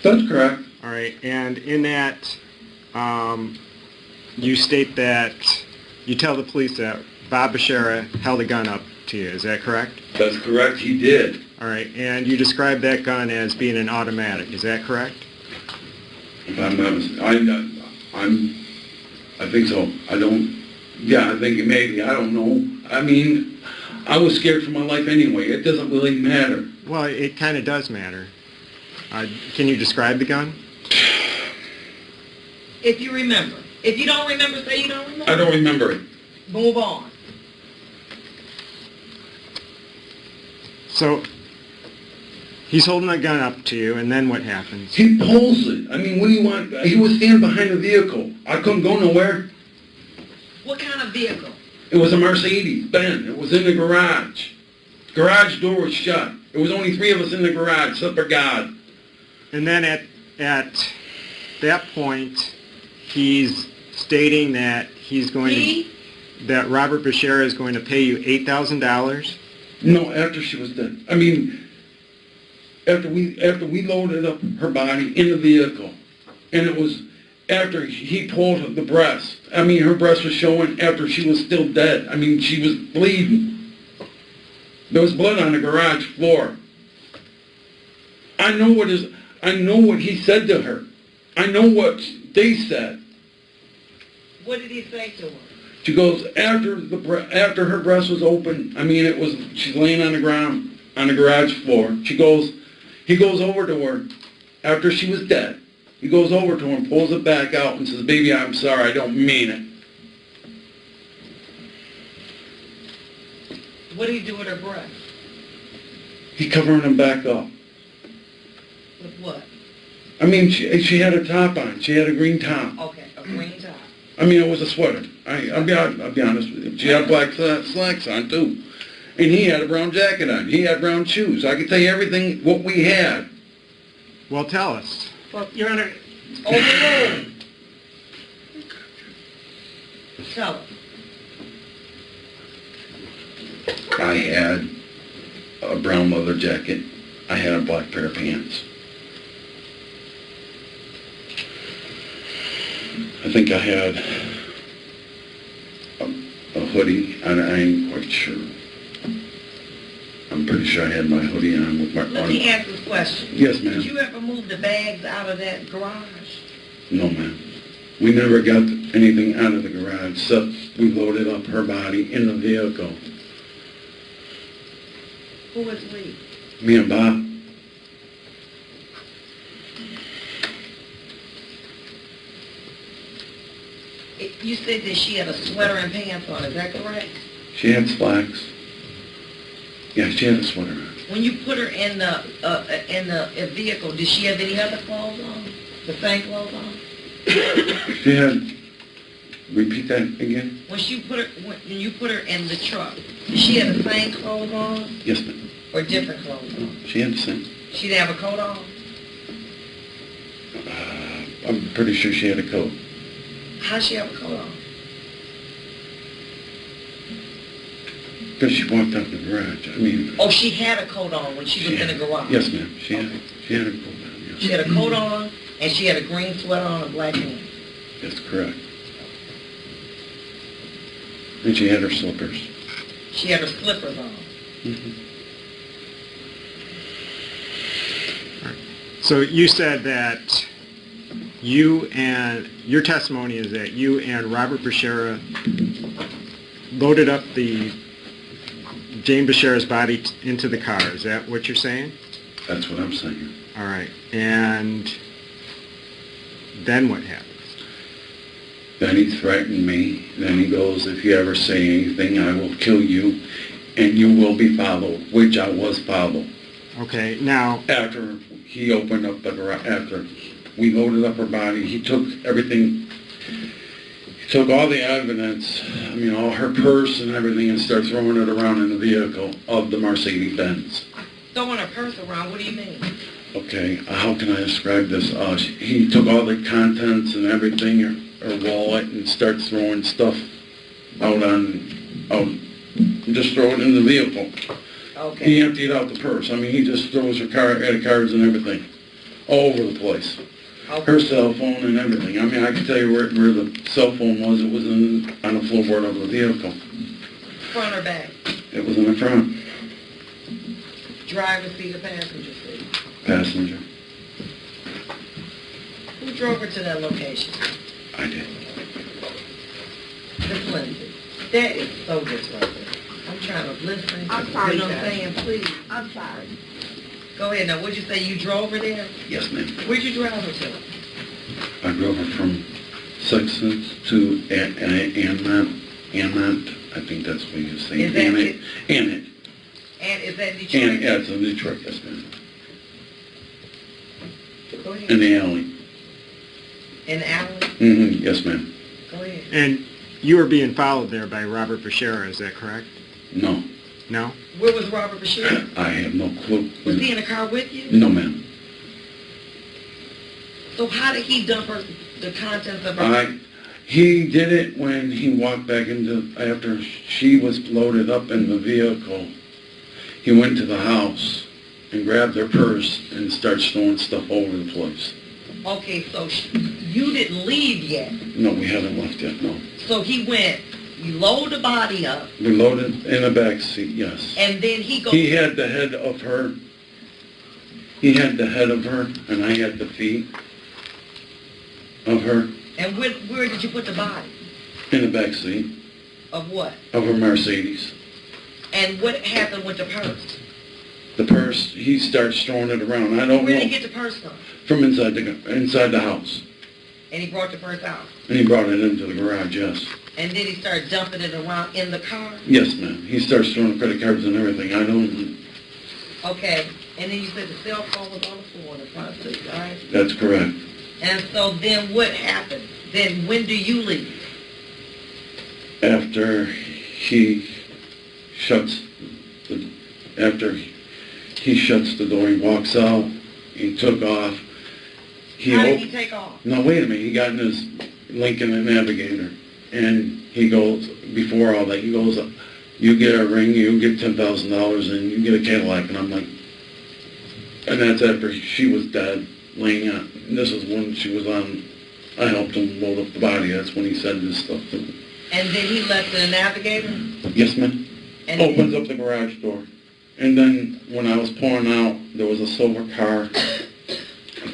That's correct. All right. And in that, you state that you tell the police that Bob Bashara held a gun up to you. Is that correct? That's correct, he did. All right. And you described that gun as being an automatic. Is that correct? If I'm not, I think so. I think it maybe, I don't know. I mean, I was scared for my life anyway. It doesn't really matter. Well, it kind of does matter. Can you describe the gun? If you remember. If you don't remember, say you don't remember. I don't remember it. Move on. So, he's holding a gun up to you, and then what happens? He pulls it. I mean, what do you want? He was standing behind the vehicle. I couldn't go nowhere. What kind of vehicle? It was a Mercedes Benz. It was in the garage. Garage door was shut. There was only 3 of us in the garage, except for God. And then at that point, he's stating that he's going that Robert Bashara is going to pay you $8,000. No, after she was dead. I mean, after we loaded up her body in the vehicle, and it was after he pulled the breast. I mean, her breast was showing after she was still dead. I mean, she was bleeding. There was blood on the garage floor. I know what he said to her. I know what they said. What did he say to her? She goes, after her breast was open, I mean, she's laying on the ground, on the garage floor. He goes over to her, after she was dead. He goes over to her and pulls it back out and says, "Baby, I'm sorry, I don't mean it." What did he do with her breast? He covering them back up. With what? I mean, she had a top on. She had a green top. Okay, a green top. I mean, it was a sweater. I'll be honest with you. She had black slacks on, too. And he had a brown jacket on. He had brown shoes. I can tell you everything, what we had. Well, tell us. Well, Your Honor, Overruled. Tell us. I had a brown leather jacket. I had a black pair of pants. I think I had a hoodie, and I ain't quite sure. I'm pretty sure I had my hoodie on with my... Let me ask this question. Yes, ma'am. Did you ever move the bags out of that garage? No, ma'am. We never got anything out of the garage, except we loaded up her body in the vehicle. Who was we? Me and Bob. You said that she had a sweater and pants on, is that correct? She had slacks. Yeah, she had a sweater on. When you put her in the vehicle, did she have any other clothes on? The same clothes on? She had... Repeat that again? When you put her in the truck, did she have the same clothes on? Yes, ma'am. Or different clothes on? She had the same. She didn't have a coat on? I'm pretty sure she had a coat. How'd she have a coat on? Because she walked out the garage. I mean... Oh, she had a coat on when she was in the garage? Yes, ma'am. She had a coat on, yes. She had a coat on, and she had a green sweater on and black pants? That's correct. And she had her slippers. She had her slippers on? Mm-hmm. So you said that your testimony is that you and Robert Bashara loaded up the Jane Bashara's body into the car. Is that what you're saying? That's what I'm saying. All right. And then what happens? Then he threatened me. Then he goes, "If you ever say anything, I will kill you, and you will be followed," which I was followed. Okay, now... After he opened up the garage, after we loaded up her body, he took everything. He took all the evidence, I mean, all her purse and everything, and started throwing it around in the vehicle of the Mercedes Benz. Throwing her purse around, what do you mean? Okay, how can I describe this? He took all the contents and everything, her wallet, and starts throwing stuff out, just throw it in the vehicle. Okay. He emptied out the purse. I mean, he just throws her cards and everything all over the place. Okay. Her cell phone and everything. I mean, I can tell you where the cell phone was. It was on the floorboard of the vehicle. Front or back? It was in the front. Driver's seat or passenger seat? Passenger. Who drove her to that location? I did. Miss Lindsay. That is so disruptive. I'm trying to listen. I'm sorry, You know what I'm Judge. saying? Please. I'm sorry. Go ahead. Now, what'd you say? You drove her there? Yes, ma'am. Where'd you drive her to? I drove her from Sixth to Annette. I think that's what you say. Is that Annette. And is that Detroit? And yeah, it's in Detroit, yes, ma'am. Go ahead. In the alley. In the alley? Mm-hmm, yes, ma'am. Go ahead. And you were being followed there by Robert Bashara, is that correct? No, No? Where was Robert Bashir? I have no clue. Was he in the car with you? No, ma'am. So how did he dump the contents of her? He did it when he walked back after she was loaded up in the vehicle. He went to the house and grabbed her purse and started throwing stuff over the place. Okay, so you didn't leave yet. No, we haven't left yet, no. So he went, you load the body up, We loaded in the back seat, yes. and then he goes... He had the head of her. He had the head of her, and I had the feet of her And where did you put the body? in the back seat Of what? of her Mercedes. And what happened with the purse? The purse, he starts throwing it around. I don't Where did know. he get the purse from? From inside the house. And he brought the purse out. And he brought it into the garage, yes. And then he started dumping it around in the car? Yes, ma'am. He starts throwing credit cards and everything. I don't... Okay. And then you said the cell phone was on the floor in the front seat, all right? That's correct. And so then what happened? Then when do you leave? After he shuts the door, he walks out, he took off. How did he take off? No, wait a minute. He got in his Lincoln Navigator, and he goes, before all that, he goes, you get a ring, you get $10,000, and you get a Cadillac. And I'm like, and that's after she was dead, laying out. And this is when she was on, I helped him load up the body. That's when he said this stuff to me. And then he left in the Navigator? Yes, ma'am. And Opens up the garage door. And then when I was pulling out, there was a silver car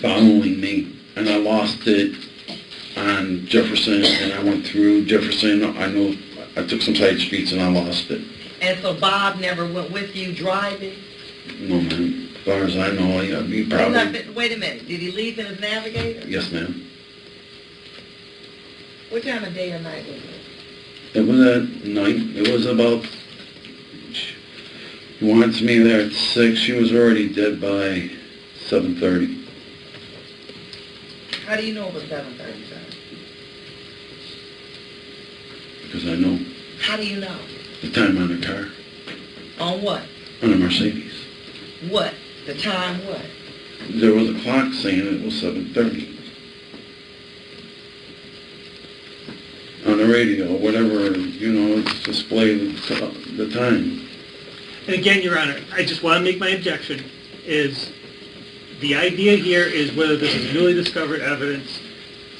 following me. And I lost it on Jefferson, and I went through Jefferson. I took some side streets and I lost it. And so Bob never went with you driving? No, ma'am. As far as I know, he probably... Wait a minute. Did he leave in his Navigator? Yes, ma'am. What time of day or night was it? It was at night. It was about... He wants me there at 6. She was already dead by 7:30. How do you know it was 7:30, sir? Because I know How do you know? the time on the car. On what? On a Mercedes. What? The time what? There was a clock saying it was 7:30. On the radio, whatever, it's displayed the time. And again, Your Honor, I just want to make my objection, is the idea here is whether this is newly discovered evidence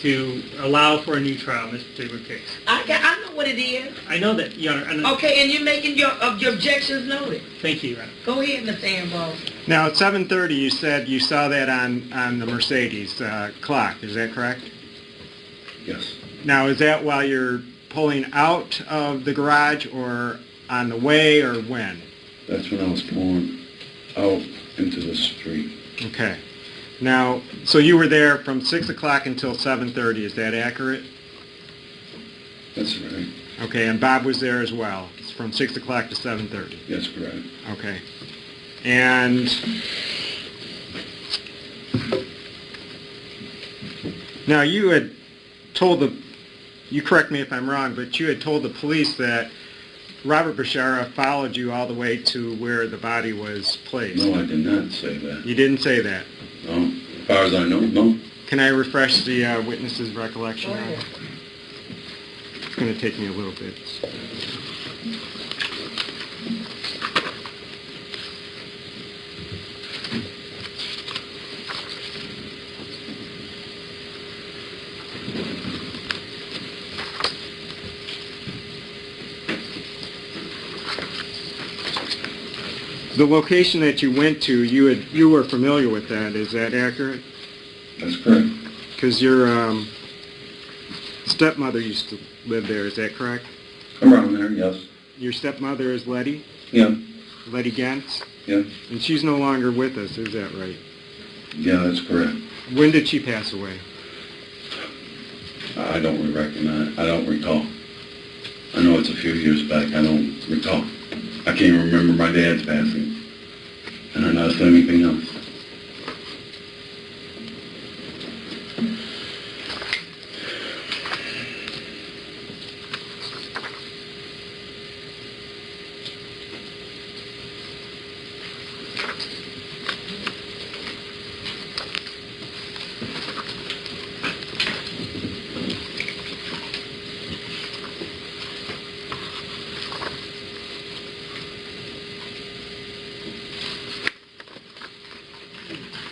to allow for a new trial in this particular case. I know what it is. I know that, Your Honor. And Okay, and you're making your objections noted. thank you, Your Honor. Go ahead, Mr. Ambrose. Now, at 7:30, you said you saw that on the Mercedes clock. Is that correct? Yes. Now, is that while you're pulling out of the garage or on the way or when? That's when I was pulling out into the street. Okay. Now, so you were there from 6 o'clock until 7:30. Is that accurate? That's right. Okay, and Bob was there as well. It's from 6 o'clock to 7:30. That's correct. Okay. And now you had told you correct me if I'm wrong, but you had told the police that Robert Bashara followed you all the way to where the body was placed. No, I did not say that. You didn't say that. No. As far as I know, no. Can I refresh the witness's recollection? Go ahead. It's going to take me a little bit. The location that you went to, you were familiar with that. Is that accurate? That's correct. Because your stepmother used to live there. Is that correct? Around there, yes. Your stepmother is Letty? Yeah, Letty Gentz? yeah. And she's no longer with us. Is that right? Yeah, that's correct. When did she pass away? I don't recognize. I don't recall. I know it's a few years back. I don't recall. I can't even remember my dad's passing. And I'm not saying anything else.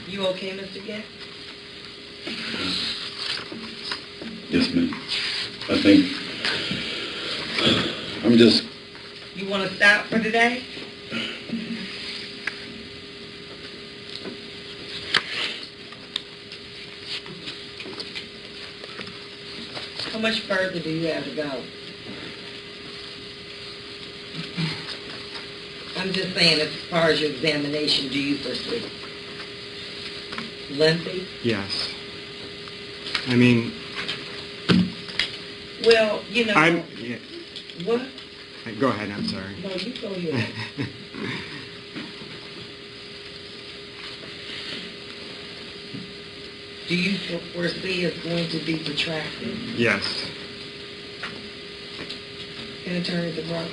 You okay, Mr. Gentz? Yes, ma'am. I think I'm just. You want to stop for today? How much further do you have to go? I'm just saying, as far as your examination, do you foresee? Lengthy? Yes. I mean, Well, you know. yeah. What? Go ahead, I'm sorry. No, you go ahead. Do you foresee it's going to be protracted? Yes. Can I turn it to Brock?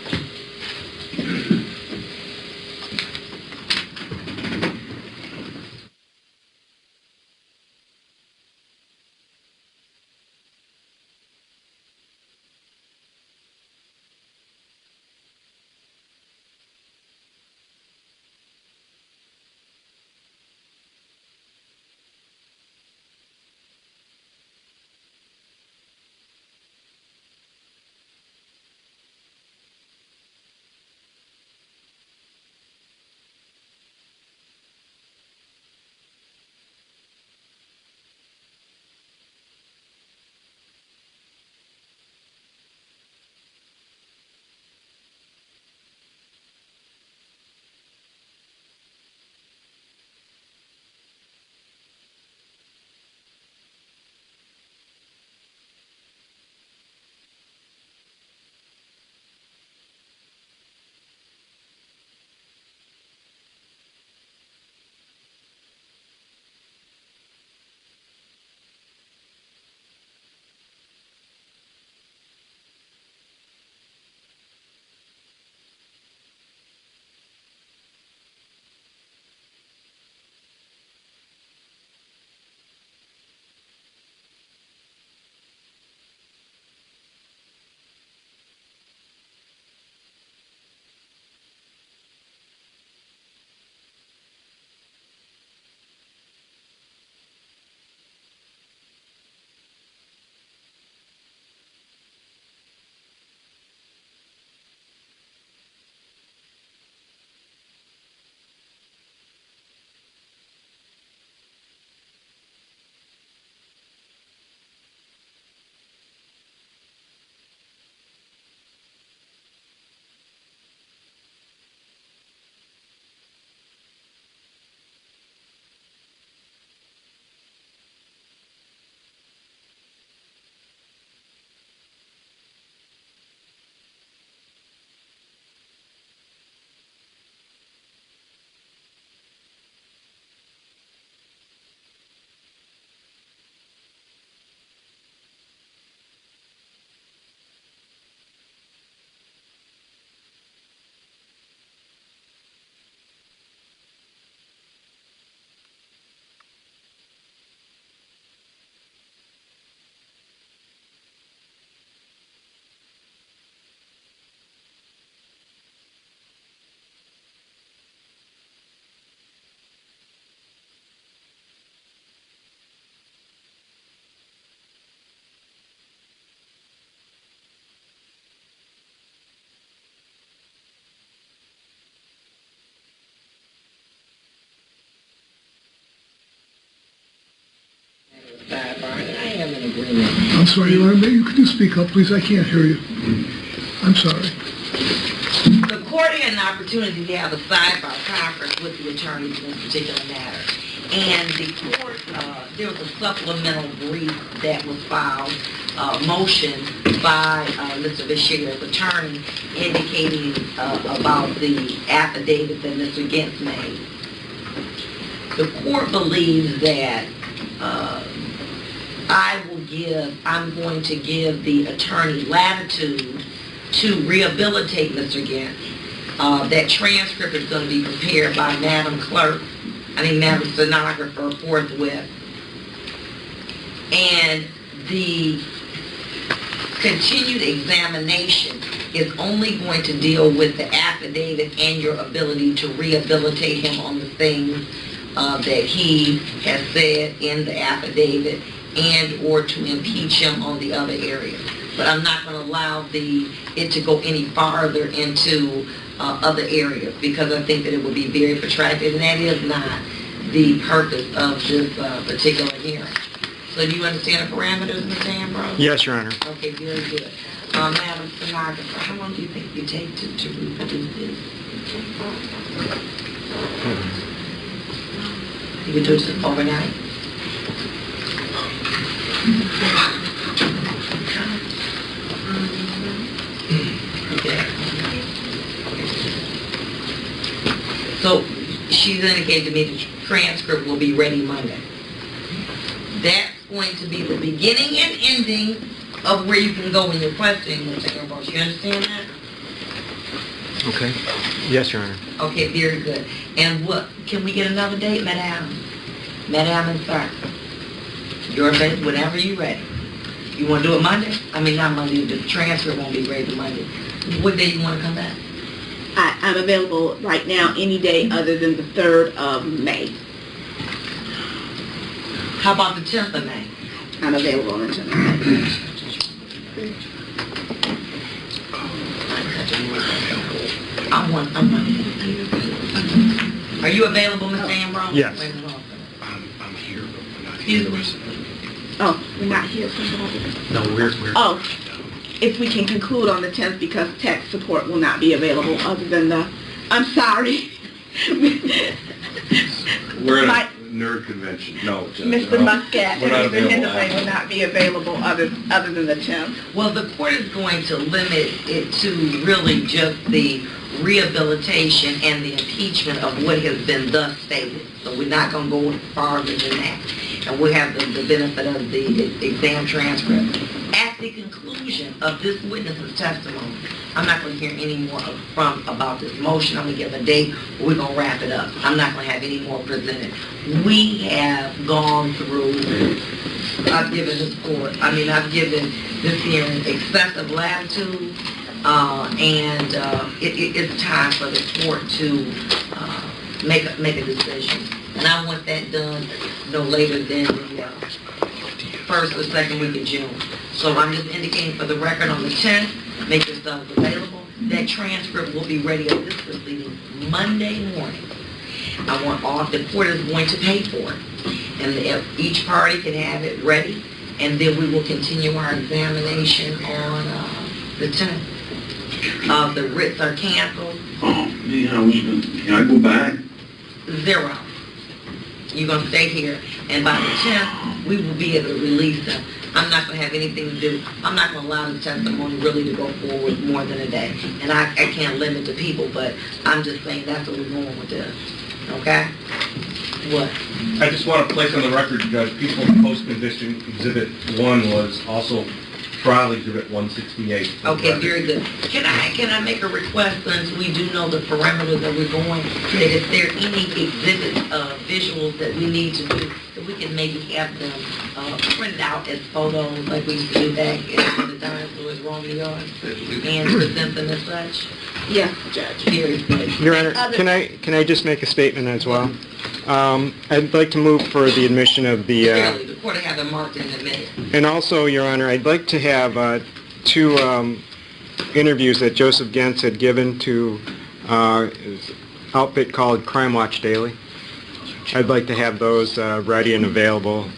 I'm sorry, Your Honor, could you speak up, please? I can't hear you. I'm sorry. The court had an opportunity to have a sidebar conference with the attorneys in this particular matter. And the court, there was a supplemental brief that was filed, motion by Mr. Bashara's attorney indicating about the affidavit that Mr. Gentz made. The court believes that I'm going to give the attorney latitude to rehabilitate Mr. Gentz. That transcript is going to be prepared by Madam Stenographer forthwith. And the continued examination is only going to deal with the affidavit and your ability to rehabilitate him on the things that he has said in the affidavit and or to impeach him on the other areas. But I'm not going to allow it to go any farther into other areas because I think that it would be very protracted, and that is not the purpose of this particular hearing. So do you understand the parameters, Mr. Ambrose? Yes, Your Honor. Okay, very good. Madam Stenographer, how long do you think you take to reproduce this? You can do it overnight? Okay. So she's indicated to me the transcript will be ready Monday. That's going to be the beginning and ending of where you can go when you're questioning Mr. Ambrose. You understand that? Okay. Yes, Your Honor. Okay, very good. And what, can we get another date, Madame? Madame and Sir. You're ready whenever you're ready. You want to do it Monday? I mean, not Monday, the transcript won't be ready Monday. What day you want to come back? I'm available right now any day other than the 3rd of May. How about the 10th of May? I'm available on the 10th of May. Are you available, Mr. Ambrose? Yes. I'm here, but we're not here. Oh, we're not here. No, we're. Oh, if we can conclude on the 10th because tech support will not be available other than I'm sorry. We're at a nerd convention. No, Judge. Mr. Muscat We're not and Mr. available. Hindley will not be available other than the 10th. Well, the court is going to limit it to really just the rehabilitation and the impeachment of what has been thus stated. So we're not going to go farther than that. And we'll have the benefit of the exam transcript. At the conclusion of this witness's testimony, I'm not going to hear any more about this motion. I'm going to give a date. We're going to wrap it up. I'm not going to have any more presented. We have gone through, I've given this hearing excessive latitude, and it's time for the court to make a decision. And I want that done no later than the first or second week of June. So I'm just indicating for the record on the 10th, make yourselves available. That transcript will be ready at this proceeding Monday morning. I want the court is going to pay for it. And each party can have it ready. And then we will continue our examination on the 10th. The writs are canceled. Oh, can I go back? 0. You're going to stay here, and by the 10th, we will be able to release them. I'm not going to have anything to do. I'm not going to allow the testimony really to go forward more than a day. And I can't limit the people, but I'm just saying that's what we're going with this. Okay? What? I just want to place on the record, Judge, People's Post-Conviction Exhibit 1 was also Trial Exhibit 168. Okay, very good. Can I make a request, since we do know the parameters that we're going, that if there are any exhibit visuals that we need to do, that we can maybe have them printed out as photos like we used to do back in the dinosaurs roaming yards and present them as such? Yes, Judge. Very good. Your Honor, can I just make a statement as well? I'd like to move for the admission of the... Clearly, the court will have them marked in the minute. And also, Your Honor, I'd like to have 2 interviews that Joseph Gentz had given to his outfit called Crime Watch Daily. I'd like to have those ready and available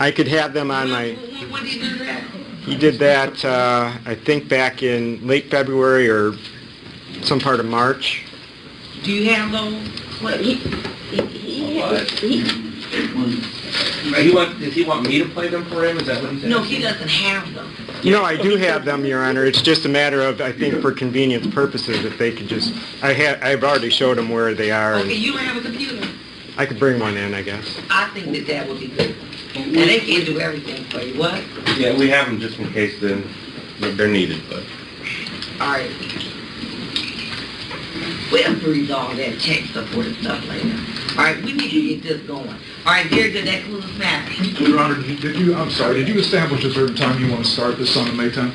I could have them on my... When did you do that? He did that, I think, back in late February or some part of March. Do you have those? What? Does he want me to play them for him? Is that what he said? No, he doesn't have them. No, I do have them, Your Honor. It's just a matter of, I think, for convenience purposes, if they could just... I've already showed them where they are. Okay, you don't have a computer? I could bring one in, I guess. I think that would be good. And they can't do everything for you. What? Yeah, we have them just in case then they're needed, but... All right. We'll breathe all that tech support and stuff later. All right, we need to get this going. All right, Gary, did that conclude matter? Your Honor, did you establish a certain time you want to start this on the May 10th?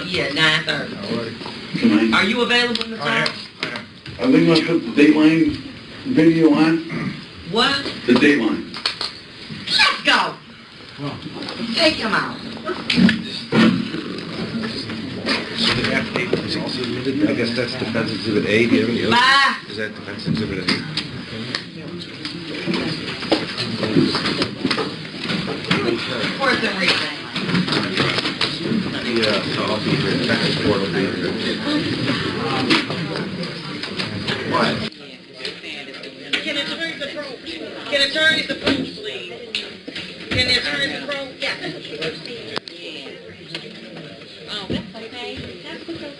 Yeah, 9:30. All right. Can I? Are you available in the I time? am. Are they gonna put the Dateline video on? What? The Dateline. Let's go. Take him out. So the affidavit is also submitted, I guess that's Defense Exhibit A, do you have any other? Bye. Is that Defense Exhibit A? Reports and reading. Yeah, so I'll be here, Texas Court will be here. What? Can attorneys approach? Can attorneys approach, please? Can the attorneys approach? Yeah. Oh, that's okay. That's okay.